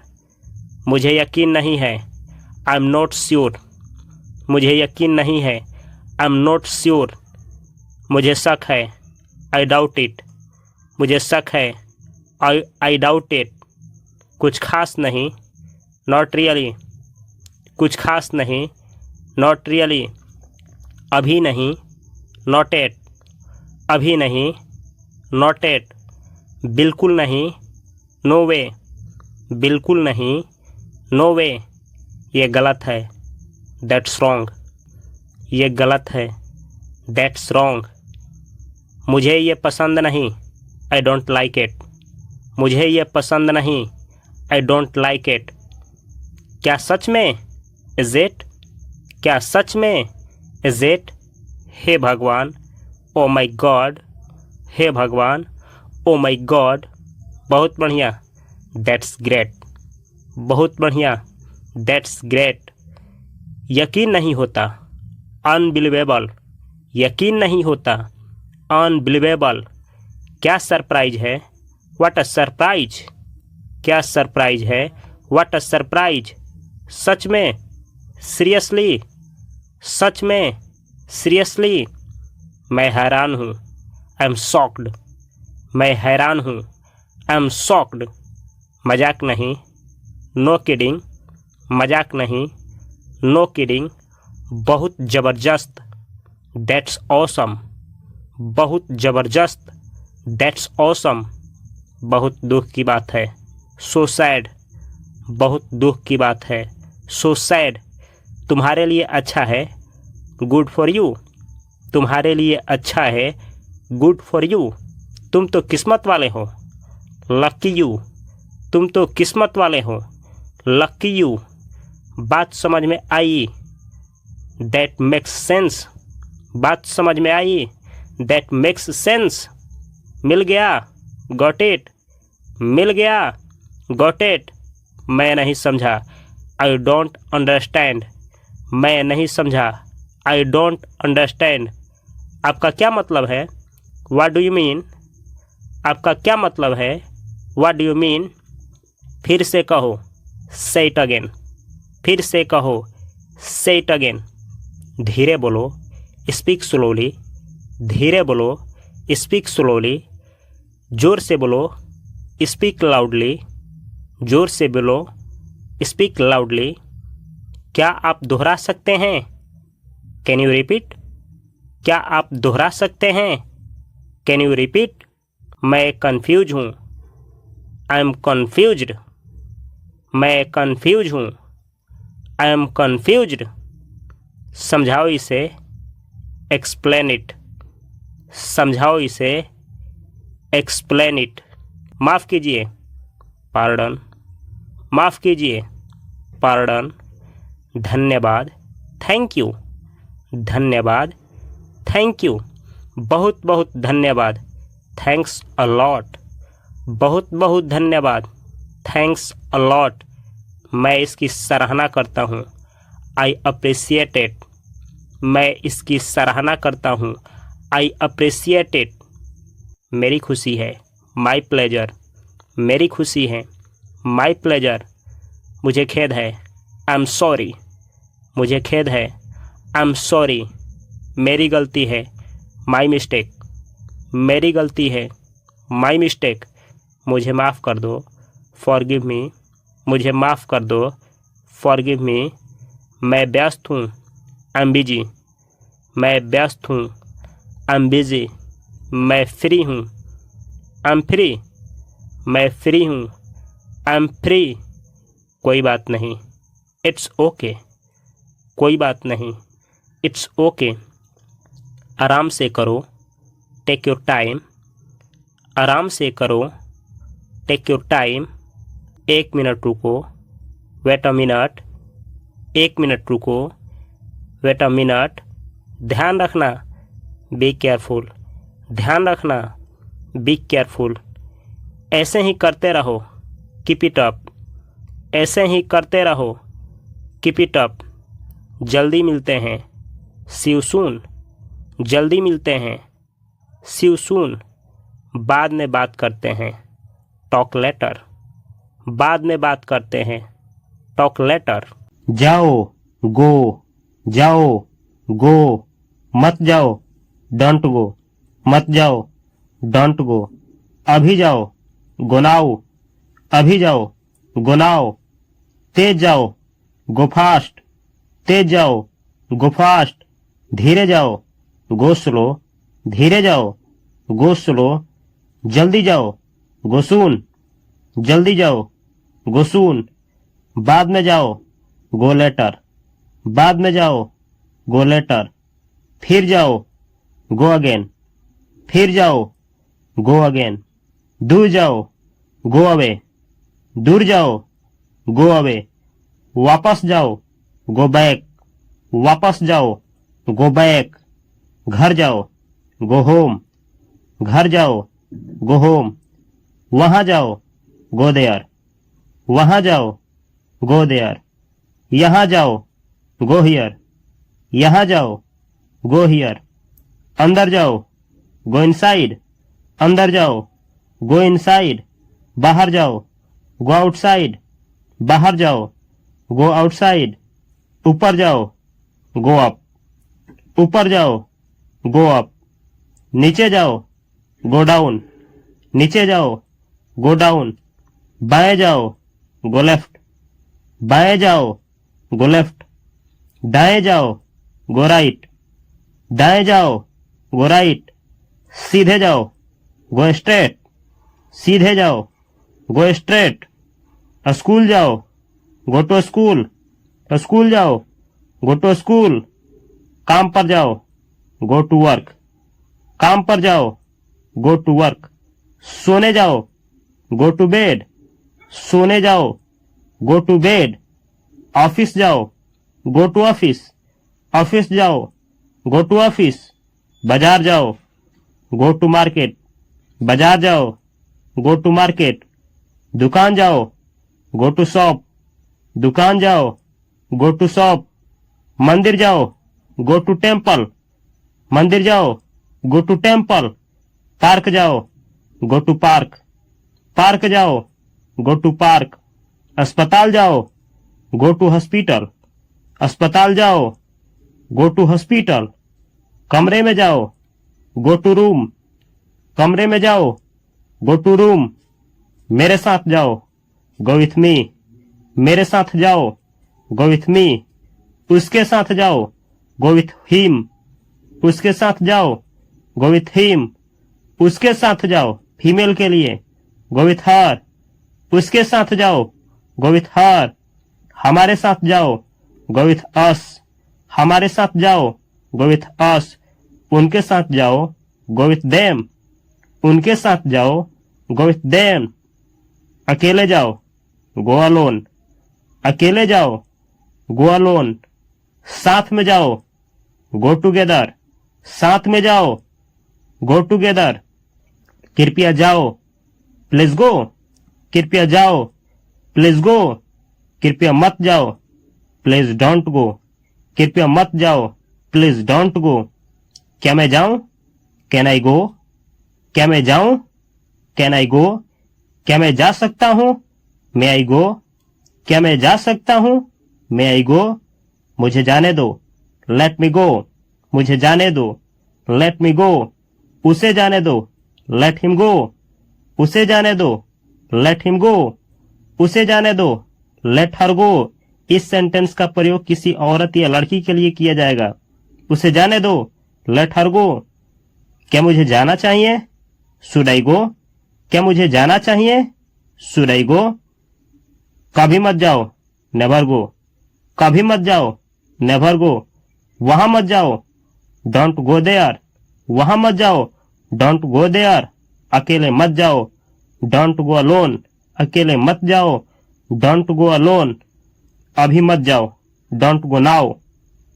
मुझे यकीन नहीं है, आई एम नॉट श्योर, मुझे यकीन नहीं है, आई एम नॉट श्योर। मुझे शक है, आई डाउट इट, मुझे शक है, आई डाउट इट। कुछ खास नहीं, नॉट रियली, कुछ खास नहीं, नॉट रियली। अभी नहीं, नॉट एट, अभी नहीं, नॉट एट। बिल्कुल नहीं, नो वे, बिल्कुल नहीं, नो वे। ये गलत है, दैट्स रॉन्ग, ये गलत है, दैट्स रॉन्ग। मुझे ये पसंद नहीं, आई डोंट लाइक इट, मुझे ये पसंद नहीं, आई डोंट लाइक इट। क्या सच में, इज इट, क्या सच में, इज इट। हे भगवान, ओ माई गॉड, हे भगवान, ओ माई गॉड। बहुत बढ़िया, दैट्स ग्रेट, बहुत बढ़िया, दैट्स ग्रेट। यकीन नहीं होता, अनबिलीवेबल, यकीन नहीं होता, अनबिलीवेबल। क्या सरप्राइज है, व्हाट अ सरप्राइज, क्या सरप्राइज है, व्हाट अ सरप्राइज। सच में, सीरियसली, सच में, सीरियसली। मैं हैरान हूँ, आई एम शॉक्ड, मैं हैरान हूँ, आई एम शॉक्ड। मजाक नहीं, नो किडिंग, मजाक नहीं, नो किडिंग। बहुत ज़बरदस्त, दैट्स ऑसम, बहुत ज़बरदस्त, दैट्स ऑसम। बहुत दुख की बात है, सो सैड, बहुत दुख की बात है, सो सैड। तुम्हारे लिए अच्छा है, गुड फॉर यू, तुम्हारे लिए अच्छा है, गुड फॉर यू। तुम तो किस्मत वाले हो, लक्की यू, तुम तो किस्मत वाले हो, लक्की यू। बात समझ में आई, दैट मेक्स सेंस, बात समझ में आई, दैट मेक्स सेंस। मिल गया, गॉट इट, मिल गया, गॉट इट। मैं नहीं समझा, आई डोंट अंडरस्टैंड, मैं नहीं समझा, आई डोंट अंडरस्टैंड। आपका क्या मतलब है, व्हाट डू यू मीन, आपका क्या मतलब है, व्हाट डू यू मीन। फिर से कहो, से इट अगेन, फिर से कहो, से इट अगेन। धीरे बोलो, स्पीक स्लोली, धीरे बोलो, स्पीक स्लोली। जोर से बोलो, स्पीक लाउडली, जोर से बोलो, स्पीक लाउडली। क्या आप दोहरा सकते हैं, कैन यू रिपीट, क्या आप दोहरा सकते हैं, कैन यू रिपीट। मैं कन्फ्यूज हूँ, आई एम कन्फ्यूज्ड, मैं कन्फ्यूज हूँ, आई एम कन्फ्यूज्ड। समझाओ इसे, एक्सप्लेन इट, समझाओ इसे, एक्सप्लेन इट। माफ़ कीजिए, पार्डन, माफ़ कीजिए, पार्डन। धन्यवाद, थैंक यू, धन्यवाद, थैंक यू। बहुत बहुत धन्यवाद, थैंक्स अ लॉट, बहुत बहुत धन्यवाद, थैंक्स अ लॉट। मैं इसकी सराहना करता हूँ, आई अप्रिसिएट इट, मैं इसकी सराहना करता हूँ, आई अप्रिसिएट इट। मेरी खुशी है, माई प्लेजर, मेरी खुशी है, माई प्लेजर। मुझे खेद है, आई एम सॉरी, मुझे खेद है, आई एम सॉरी। मेरी गलती है, माई मिस्टेक, मेरी गलती है, माई मिस्टेक। मुझे माफ़ कर दो, फॉरगिव मी, मुझे माफ़ कर दो, फॉरगिव मी। मैं व्यस्त हूँ, आई एम बिजी, मैं व्यस्त हूँ, आई एम बिजी। मैं फ्री हूँ, आई एम फ्री, मैं फ्री हूँ, आई एम फ्री। कोई बात नहीं, इट्स ओके, कोई बात नहीं, इट्स ओके। आराम से करो, टेक योर टाइम, आराम से करो, टेक योर टाइम। 1 मिनट रुको, वेट अ मिनट, 1 मिनट रुको, वेट अ मिनट। ध्यान रखना, बी केयरफुल, ध्यान रखना, बी केयरफुल। ऐसे ही करते रहो, कीप इट अप, ऐसे ही करते रहो, कीप इट अप। जल्दी मिलते हैं, सी यू सून, जल्दी मिलते हैं, सी यू सून। बाद में बात करते हैं, टॉक लेटर, बाद में बात करते हैं, टॉक लेटर। जाओ, गो, जाओ, गो, मत जाओ, डोंट गो, मत जाओ, डोंट गो। अभी जाओ, गो नाउ, अभी जाओ, गो नाउ। तेज जाओ, गो फास्ट, तेज जाओ, गो फास्ट। धीरे जाओ, गो स्लो, धीरे जाओ, गो स्लो। जल्दी जाओ, गो सून, जल्दी जाओ, गो सून। बाद में जाओ, गो लेटर, बाद में जाओ, गो लेटर। फिर जाओ, गो अगेन, फिर जाओ, गो अगेन। दूर जाओ, गो अवे, दूर जाओ, गो अवे। वापस जाओ, गो बैक, वापस जाओ, गो बैक। घर जाओ, गो होम, घर जाओ, गो होम। वहां जाओ, गो देयर, वहां जाओ, गो देयर। यहां जाओ, गो हियर, यहां जाओ, गो हियर। अंदर जाओ, गो इनसाइड, अंदर जाओ, गो इनसाइड। बाहर जाओ, गो आउटसाइड, बाहर जाओ, गो आउटसाइड। ऊपर जाओ, गो अप, ऊपर जाओ, गो अप। नीचे जाओ, गो डाउन, नीचे जाओ, गो डाउन। बाएं जाओ, गो लेफ्ट, बाएं जाओ, गो लेफ्ट। दाएं जाओ, गो राइट, दाएं जाओ, गो राइट। सीधे जाओ, गो स्ट्रेट, सीधे जाओ, गो स्ट्रेट। स्कूल जाओ, गो टू स्कूल, स्कूल जाओ, गो टू स्कूल। काम पर जाओ, गो टू वर्क, काम पर जाओ, गो टू वर्क। सोने जाओ, गो टू बेड, सोने जाओ, गो टू बेड। ऑफिस जाओ, गो टू ऑफिस, ऑफिस जाओ, गो टू ऑफिस। बाजार जाओ, गो टू मार्केट, बाजार जाओ, गो टू मार्केट। दुकान जाओ, गो टू शॉप, दुकान जाओ, गो टू शॉप। मंदिर जाओ, गो टू टेम्पल, मंदिर जाओ, गो टू टेम्पल। पार्क जाओ, गो टू पार्क, पार्क जाओ, गो टू पार्क। अस्पताल जाओ, गो टू हॉस्पिटल, अस्पताल जाओ, गो टू हॉस्पिटल। कमरे में जाओ, गो टू रूम, कमरे में जाओ, गो टू रूम। मेरे साथ जाओ, गो विथ मी, मेरे साथ जाओ, गो विथ मी। उसके साथ जाओ, गो विथ हिम, उसके साथ जाओ, गो विथ हिम। उसके साथ जाओ, फीमेल के लिए, गो विथ हर, उसके साथ जाओ, गो विथ हर। हमारे साथ जाओ, गो विथ अस, हमारे साथ जाओ, गो विथ अस। उनके साथ जाओ, गो विथ देम, उनके साथ जाओ, गो विथ देम। अकेले जाओ, गो अलोन, अकेले जाओ, गो अलोन। साथ में जाओ, गो टुगेदर, साथ में जाओ, गो टुगेदर। कृपया जाओ, प्लीज गो, कृपया जाओ, प्लीज गो। कृपया मत जाओ, प्लीज डोंट गो, कृपया मत जाओ, प्लीज डोंट गो। क्या मैं जाऊं, कैन आई गो, क्या मैं जाऊं, कैन आई गो। क्या मैं जा सकता हूं, मे आई गो, क्या मैं जा सकता हूं, मे आई गो। मुझे जाने दो, लेट मी गो, मुझे जाने दो, लेट मी गो। उसे जाने दो, लेट हिम गो, उसे जाने दो, लेट हिम गो। उसे जाने दो, लेट हर गो। इस सेंटेंस का प्रयोग किसी औरत या लड़की के लिए किया जाएगा। उसे जाने दो, लेट हर गो। क्या मुझे जाना चाहिए, शुड आई गो, क्या मुझे जाना चाहिए, शुड आई गो। कभी मत जाओ, नेवर गो, कभी मत जाओ, नेवर गो। वहां मत जाओ, डोंट गो देयर, वहां मत जाओ, डोंट गो देयर। अकेले मत जाओ, डोंट गो अलोन, अकेले मत जाओ, डोंट गो अलोन। अभी मत जाओ, डोंट गो नाउ,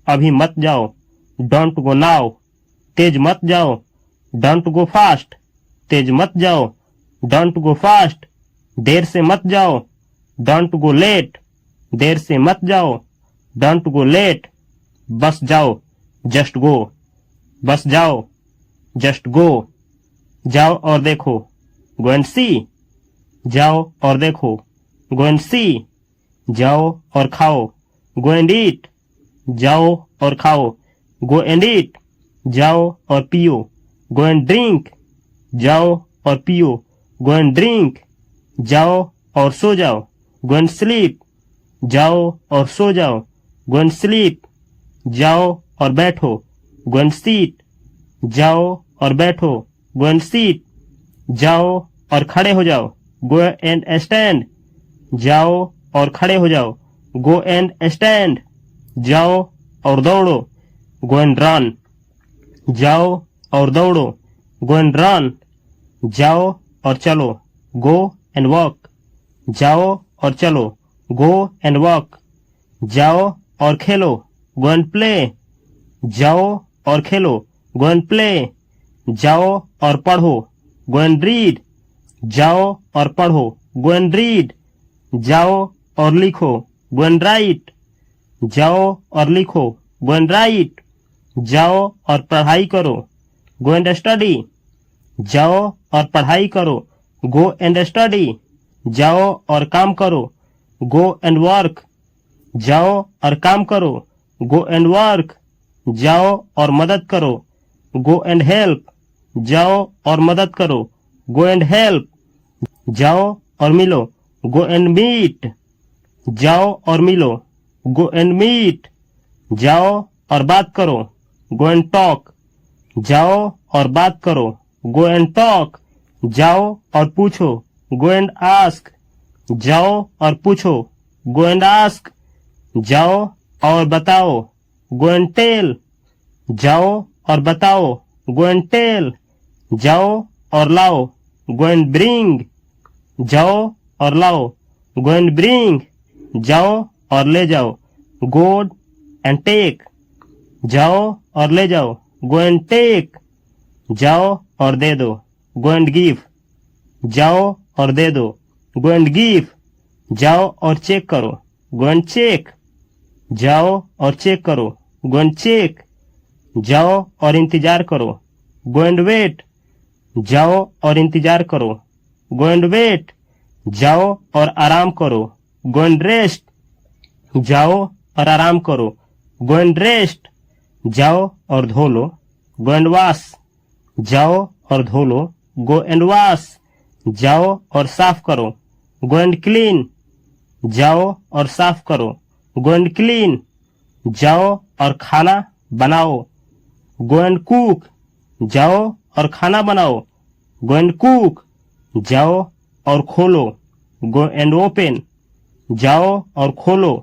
अभी मत जाओ, डोंट गो नाउ। तेज मत जाओ, डोंट गो फास्ट, तेज मत जाओ, डोंट गो फास्ट। देर से मत जाओ, डोंट गो लेट, देर से मत जाओ, डोंट गो लेट। बस जाओ, जस्ट गो, बस जाओ, जस्ट गो। जाओ और देखो, गो एंड सी, जाओ और देखो, गो एंड सी। जाओ और खाओ, गो एंड ईट, जाओ और खाओ, गो एंड ईट। जाओ और पियो, गो एंड ड्रिंक, जाओ और पियो, गो एंड ड्रिंक। जाओ और सो जाओ, गो एंड स्लीप, जाओ और सो जाओ, गो एंड स्लीप। जाओ और बैठो, गो एंड सीट, जाओ और बैठो, गो एंड सीट। जाओ और खड़े हो जाओ, गो एंड स्टैंड, जाओ और खड़े हो जाओ, गो एंड स्टैंड। जाओ और दौड़ो, गो एंड रन, जाओ और दौड़ो, गो एंड रन। जाओ और चलो, गो एंड वॉक, जाओ और चलो, गो एंड वॉक। जाओ और खेलो, गो एंड प्ले, जाओ और खेलो, गो एंड प्ले। जाओ और पढ़ो, गो एंड रीड, जाओ और पढ़ो, गो एंड रीड। जाओ और लिखो, गो एंड राइट, जाओ और लिखो, गो एंड राइट। जाओ और पढ़ाई करो, गो एंड स्टडी, जाओ और पढ़ाई करो, गो एंड स्टडी। जाओ और काम करो, गो एंड वर्क, जाओ और काम करो, गो एंड वर्क। जाओ और मदद करो, गो एंड हेल्प, जाओ और मदद करो, गो एंड हेल्प। जाओ और मिलो, गो एंड मीट, जाओ और मिलो, गो एंड मीट। जाओ और बात करो, गो एंड टॉक, जाओ और बात करो, गो एंड टॉक। जाओ और पूछो, गो एंड आस्क, जाओ और पूछो, गो एंड आस्क। जाओ और बताओ, गो एंड टेल, जाओ और बताओ, गो एंड टेल। जाओ और लाओ, गो एंड ब्रिंग, जाओ और लाओ, गो एंड ब्रिंग। जाओ और ले जाओ, गो एंड टेक, जाओ और ले जाओ, गो एंड टेक। जाओ और दे दो, गो एंड गिव, जाओ और दे दो, गो एंड गिव, जाओ और चेक करो, गो एंड चेक, जाओ और चेक करो, गो एंड चेक, जाओ और इंतजार करो, गो एंड वेट, जाओ और इंतजार करो, गो एंड वेट, जाओ और आराम करो, गो एंड रेस्ट, जाओ और आराम करो, गो एंड रेस्ट, जाओ और धो लो, गो एंड वॉश, जाओ और धो लो, गो एंड वॉश, जाओ और साफ करो, गो एंड क्लीन, जाओ और साफ करो, गो एंड क्लीन, जाओ और खाना बनाओ, गो एंड कुक, जाओ और खाना बनाओ, गो एंड कुक, जाओ और खोलो, गो एंड ओपन, जाओ और खोलो,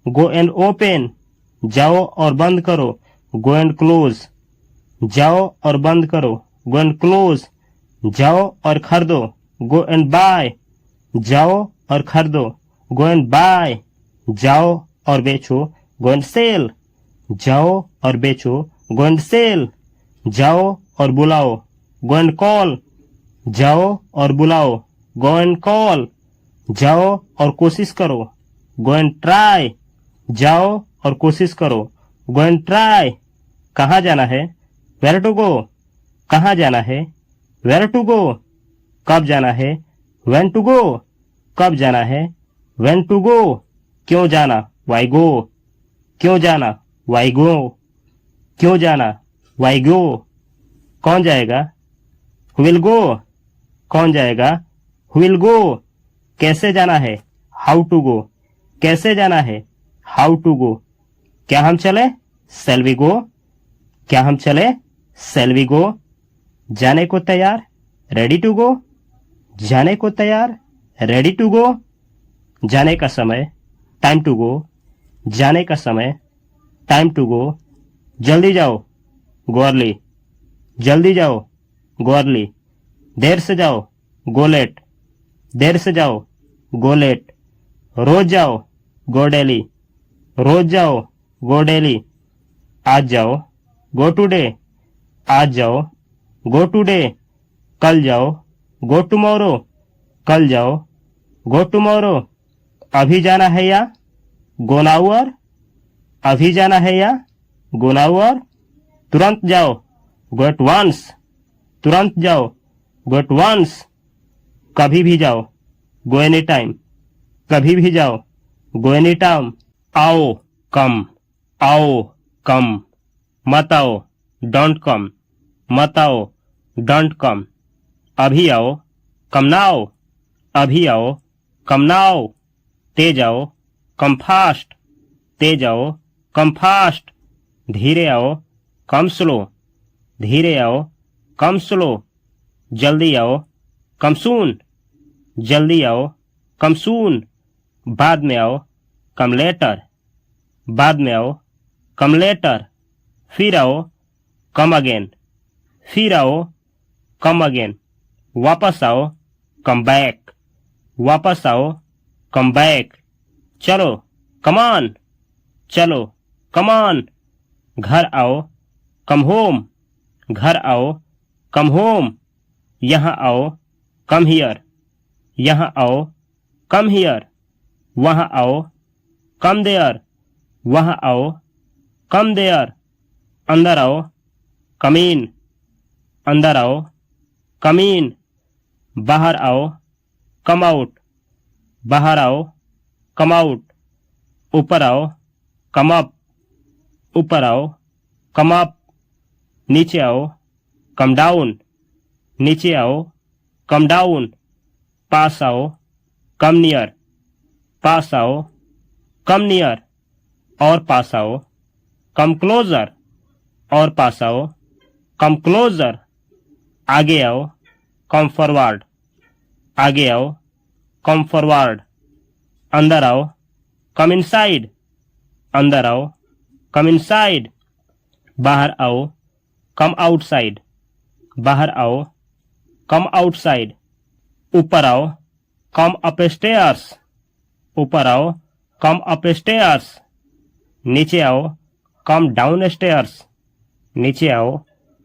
गो एंड ओपन, जाओ और बंद करो, गो एंड क्लोज, जाओ और बंद करो, गो एंड क्लोज, जाओ और खरीदो, गो एंड बाय, जाओ और खरीदो, गो एंड बाय, जाओ और बेचो, गो एंड सेल, जाओ और बेचो, गो एंड सेल, जाओ और बुलाओ, गो एंड कॉल, जाओ और बुलाओ, गो एंड कॉल, जाओ और कोशिश करो, गो एंड ट्राई, जाओ और कोशिश करो, गो एंड ट्राई, कहाँ जाना है, वेयर टू गो, कहाँ जाना है, वेयर टू गो, कब जाना है, व्हेन टू गो, कब जाना है, व्हेन टू गो, क्यों जाना, वाई गो, क्यों जाना, वाई गो, क्यों जाना, वाई गो, कौन जाएगा, हु विल गो, कौन जाएगा, हु विल गो, कैसे जाना है, हाउ टू गो, कैसे जाना है, हाउ टू गो, क्या हम चले, शैल वी गो, क्या हम चले, शैल वी गो, जाने को तैयार, रेडी टू गो, जाने को तैयार, रेडी टू गो, जाने का समय, टाइम टू गो, जाने का समय, टाइम टू गो, जल्दी जाओ, गो अर्ली, जल्दी जाओ, गो अर्ली, देर से जाओ, गो लेट, देर से जाओ, गो लेट, रोज जाओ, गो डेली, रोज जाओ, गो डेली, आज जाओ, गो टुडे, आज जाओ, गो टुडे, कल जाओ, गो टुमारो, कल जाओ, गो टुमारो, अभी जाना है या, गो नाउ, अभी जाना है या, गो नाउ, तुरंत जाओ, गो एट वंस, तुरंत जाओ, गो एट वंस, कभी भी जाओ, गो एनी टाइम, कभी भी जाओ, गो एनी टाइम, आओ, कम, आओ, कम, मत आओ, डोंट कम, मत आओ, डोंट कम, अभी आओ, कम नाउ, अभी आओ, कम नाउ, तेज आओ, कम फास्ट, तेज आओ, कम फास्ट, धीरे आओ, कम स्लो, धीरे आओ, कम स्लो, जल्दी आओ, कम सून, जल्दी आओ, कम सून, बाद में आओ, कम लेटर, बाद में आओ, कम लेटर, फिर आओ, कम अगेन, फिर आओ, कम अगेन, वापस आओ, कम बैक, वापस आओ, कम बैक, चलो, कमान, चलो, कमान, घर आओ, कम होम, घर आओ, कम होम, यहाँ आओ, कम हियर, यहाँ आओ, कम हियर, वहाँ आओ, कम देयर, वहाँ आओ, कम देयर, अंदर आओ, कम इन, अंदर आओ, कम इन, बाहर आओ, कम आउट, बाहर आओ, कम आउट, ऊपर आओ, कम अप, ऊपर आओ, कम अप, नीचे आओ, कम डाउन, नीचे आओ, कम डाउन, पास आओ, कम नियर, पास आओ, कम नियर, और पास आओ, कम क्लोजर, और पास आओ, कम क्लोजर, आगे आओ, कम फॉरवर्ड, आगे आओ, कम फॉरवर्ड, अंदर आओ, कम इनसाइड, अंदर आओ, कम इनसाइड, बाहर आओ, कम आउटसाइड, बाहर आओ, कम आउटसाइड, ऊपर आओ, कम अपस्टेयर्स, ऊपर आओ, कम अपस्टेयर्स, नीचे आओ, कम डाउन स्टेयर्स, नीचे आओ,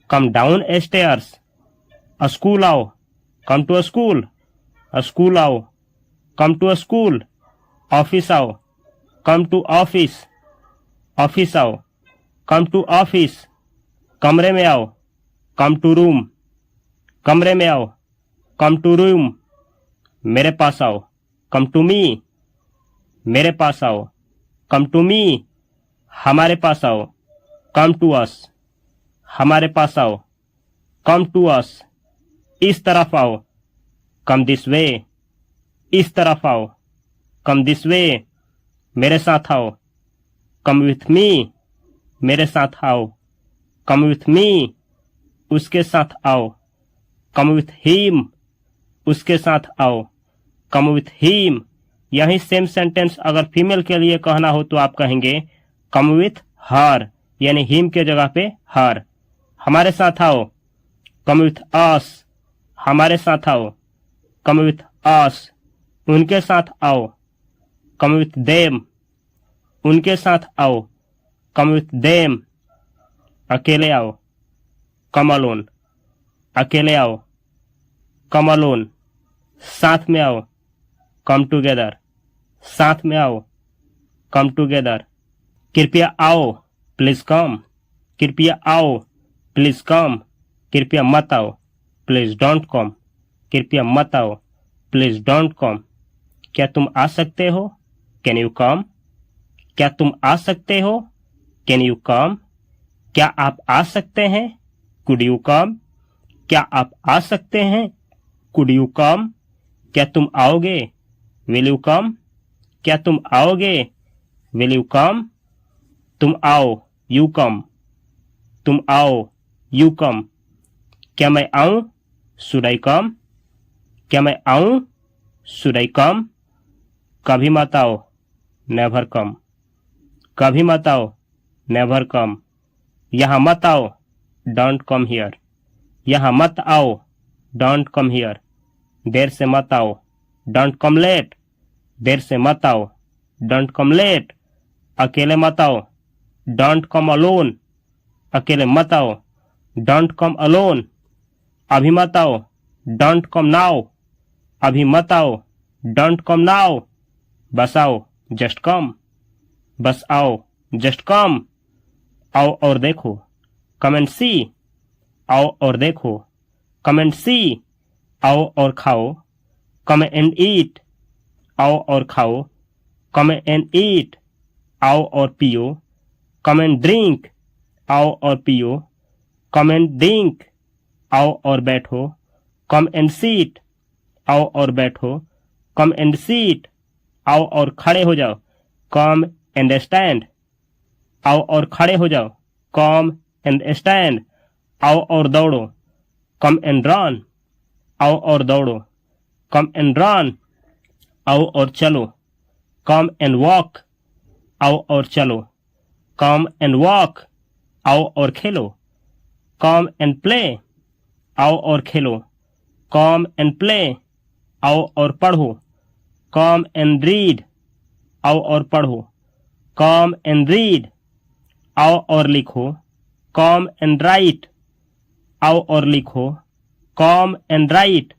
कम डाउन स्टेयर्स, स्कूल आओ, कम टू स्कूल स्कूल आओ, कम टू स्कूल। ऑफिस आओ, कम टू ऑफिस ऑफिस आओ, कम टू ऑफिस। कमरे में आओ, कम टू रूम कमरे में आओ, कम टू रूम। मेरे पास आओ, कम टू मी मेरे पास आओ, कम टू मी। हमारे पास आओ, कम टू अस हमारे पास आओ, कम टू अस। इस तरफ आओ, कम दिस वे इस तरफ आओ, कम दिस वे। मेरे साथ आओ, कम विथ मी मेरे साथ आओ, कम विथ मी। उसके साथ आओ, कम विथ हिम उसके साथ आओ, कम विथ हिम। यही सेम सेंटेंस अगर फीमेल के लिए कहना हो तो आप कहेंगे कम विथ हर, यानी हिम के जगह पे हर। हमारे साथ आओ, कम विथ अस हमारे साथ आओ, कम विथ अस। उनके साथ आओ, कम विथ देम उनके साथ आओ, कम विथ देम। अकेले आओ, कम अलोन अकेले आओ, कम अलोन। साथ में आओ, कम टुगेदर साथ में आओ, कम टुगेदर। कृपया आओ, प्लीज कम कृपया आओ, प्लीज कम। कृपया मत आओ, प्लीज डोंट कम कृपया मत आओ, प्लीज डोंट कम। क्या तुम आ सकते हो, कैन यू कम क्या तुम आ सकते हो, कैन यू कम। क्या आप आ सकते हैं, कुड यू कम क्या आप आ सकते हैं, कुड यू कम। क्या तुम आओगे, विल यू कम क्या तुम आओगे, विल यू कम। तुम आओ, यू कम तुम आओ, यू कम। क्या मैं आऊं, शुड आई कम क्या मैं आऊं, शुड आई कम। कभी मत आओ, नेवर कम कभी मत आओ, नेवर कम। यहां मत आओ, डोंट कम हियर यहां मत आओ, डोंट कम हियर। देर से मत आओ, डोंट कम लेट देर से मत आओ, डोंट कम लेट। अकेले मत आओ, डोंट कम अलोन अकेले मत आओ, डोंट कम अलोन। अभी मत आओ, डोंट कम नाउ अभी मत आओ, डोंट कम नाउ। बस आओ, जस्ट कम बस आओ, जस्ट कम। आओ और देखो, कम एंड सी आओ और देखो, कम एंड सी। आओ और खाओ, कम एंड ईट आओ और खाओ, कम एंड ईट। आओ और पियो, कम एंड ड्रिंक आओ और पियो, कम एंड ड्रिंक। आओ और बैठो, कम एंड सीट आओ और बैठो, कम एंड सीट। आओ और खड़े हो जाओ, कम एंड स्टैंड आओ और खड़े हो जाओ, कम एंड स्टैंड। आओ और दौड़ो, कम एंड रन आओ और दौड़ो, कम एंड रन। आओ और चलो, कम एंड वॉक आओ और चलो, कम एंड वॉक। आओ और खेलो, कम एंड प्ले आओ और खेलो, कम एंड प्ले। आओ और पढ़ो, कम एंड रीड आओ और पढ़ो, कम एंड रीड। आओ और लिखो, कम एंड राइट आओ और लिखो, कम एंड राइट।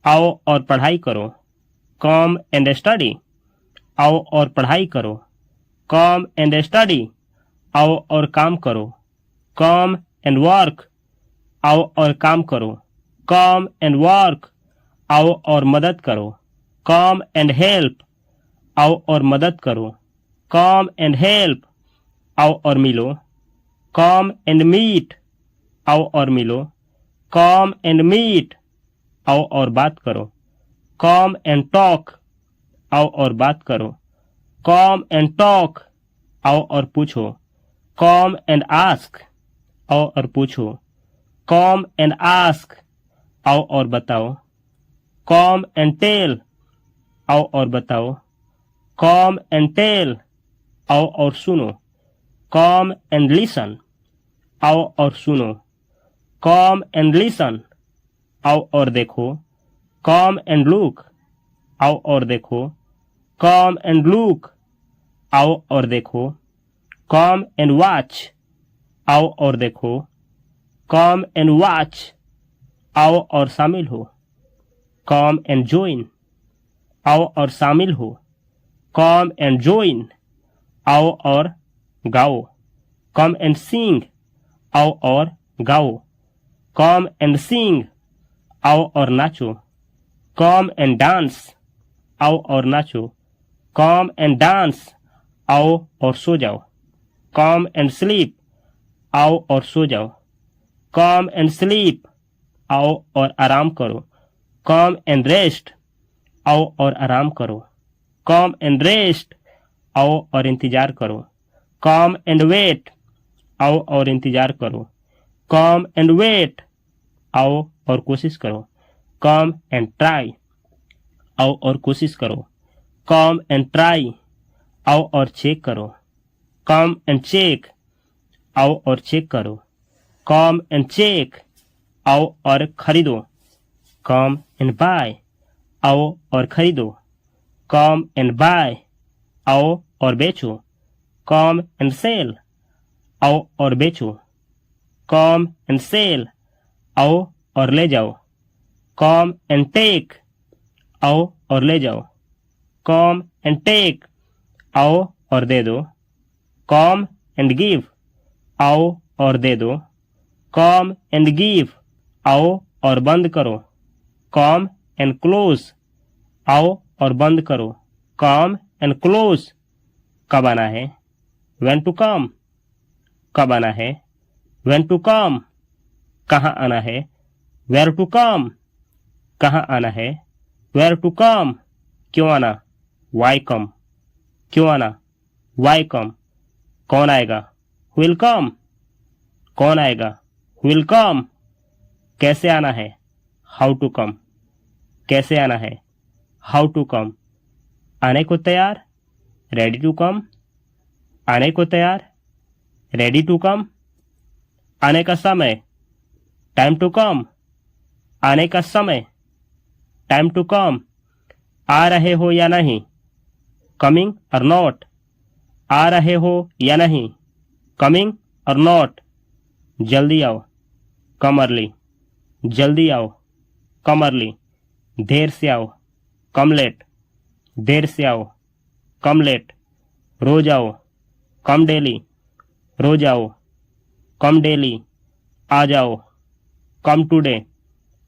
आओ और पढ़ाई करो, कम एंड स्टडी आओ और पढ़ाई करो, कम एंड स्टडी। आओ और काम करो, कम एंड वर्क आओ और काम करो, कम एंड वर्क। आओ और मदद करो, कम एंड हेल्प आओ और मदद करो, कम एंड हेल्प। आओ और मिलो, कम एंड मीट आओ और मिलो, कम एंड मीट। आओ और बात करो, कम एंड टॉक आओ और बात करो, कम एंड टॉक। आओ और पूछो, कम एंड आस्क आओ और पूछो, कम एंड आस्क। आओ और बताओ, कम एंड टेल आओ और बताओ, कम एंड टेल। आओ और सुनो, कम एंड लिसन आओ और सुनो, कम एंड लिसन। आओ और देखो, कम एंड लुक आओ और देखो, कम एंड लुक। आओ और देखो, कम एंड वॉच आओ और देखो, कम एंड वॉच। आओ और शामिल हो, कम एंड ज्वाइन, आओ और शामिल हो। कम एंड ज्वाइन, आओ और गाओ। कम एंड सिंग, आओ और गाओ। कम एंड सिंग, आओ और नाचो। कम एंड डांस, आओ और नाचो। कम एंड डांस, आओ और सो जाओ। कम एंड स्लीप, आओ और सो जाओ। कम एंड स्लीप, आओ और आराम करो। कम एंड रेस्ट, आओ और आराम करो। कम एंड रेस्ट, आओ और इंतजार करो। कम एंड वेट, आओ और इंतजार करो। कम एंड वेट, आओ और कोशिश करो। कम एंड ट्राई, आओ और कोशिश करो। कम एंड ट्राई, आओ और चेक करो। कम एंड चेक, आओ और चेक करो। कम एंड चेक, आओ और खरीदो। कम एंड बाय, आओ और खरीदो। कम एंड बाय, आओ और बेचो। कम एंड सेल, आओ और बेचो। कम एंड सेल, आओ और ले जाओ। कम एंड टेक, आओ और ले जाओ। कम एंड टेक, आओ और दे दो। कम एंड गिव, आओ और दे दो। कम एंड गिव, आओ और बंद करो। कम एंड क्लोज, आओ और बंद करो। कम एंड क्लोज, कब आना है? व्हेन टू कम, कब आना है? व्हेन टू कम, कहाँ आना है? वेयर टू कम, कहाँ आना है? वेयर टू कम, क्यों आना? वाई कम, क्यों आना? Why come. कौन आएगा? विल कम, कौन आएगा? Will come. कैसे आना है? हाउ टू कम, कैसे आना है? How to come. आने को तैयार? रेडी टू कम, आने को तैयार? Ready to come. आने का समय? टाइम टू कम, आने का समय? Time to come. आ रहे हो या नहीं? कमिंग और नॉट, आ रहे हो या नहीं? कमिंग और नॉट। जल्दी आओ, कम अर्ली, जल्दी आओ, कम अर्ली। देर से आओ, कम लेट, देर से आओ, कम लेट। रोज आओ, कम डेली, रोज आओ, कम डेली। आ जाओ, कम टुडे,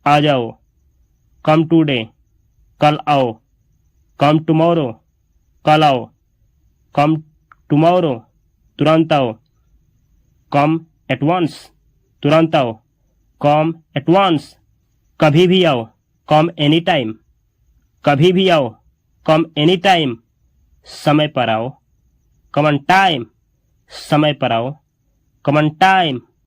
आ जाओ, कम टुडे। कल आओ, कम टुमारो, कल आओ, कम टुमारो। तुरंत आओ, कम एट वंस, तुरंत आओ, कम एट वंस। कभी भी आओ, कम एनी टाइम, कभी भी आओ, कम एनी टाइम। समय पर आओ, कम ऑन टाइम, समय पर आओ, कम ऑन टाइम।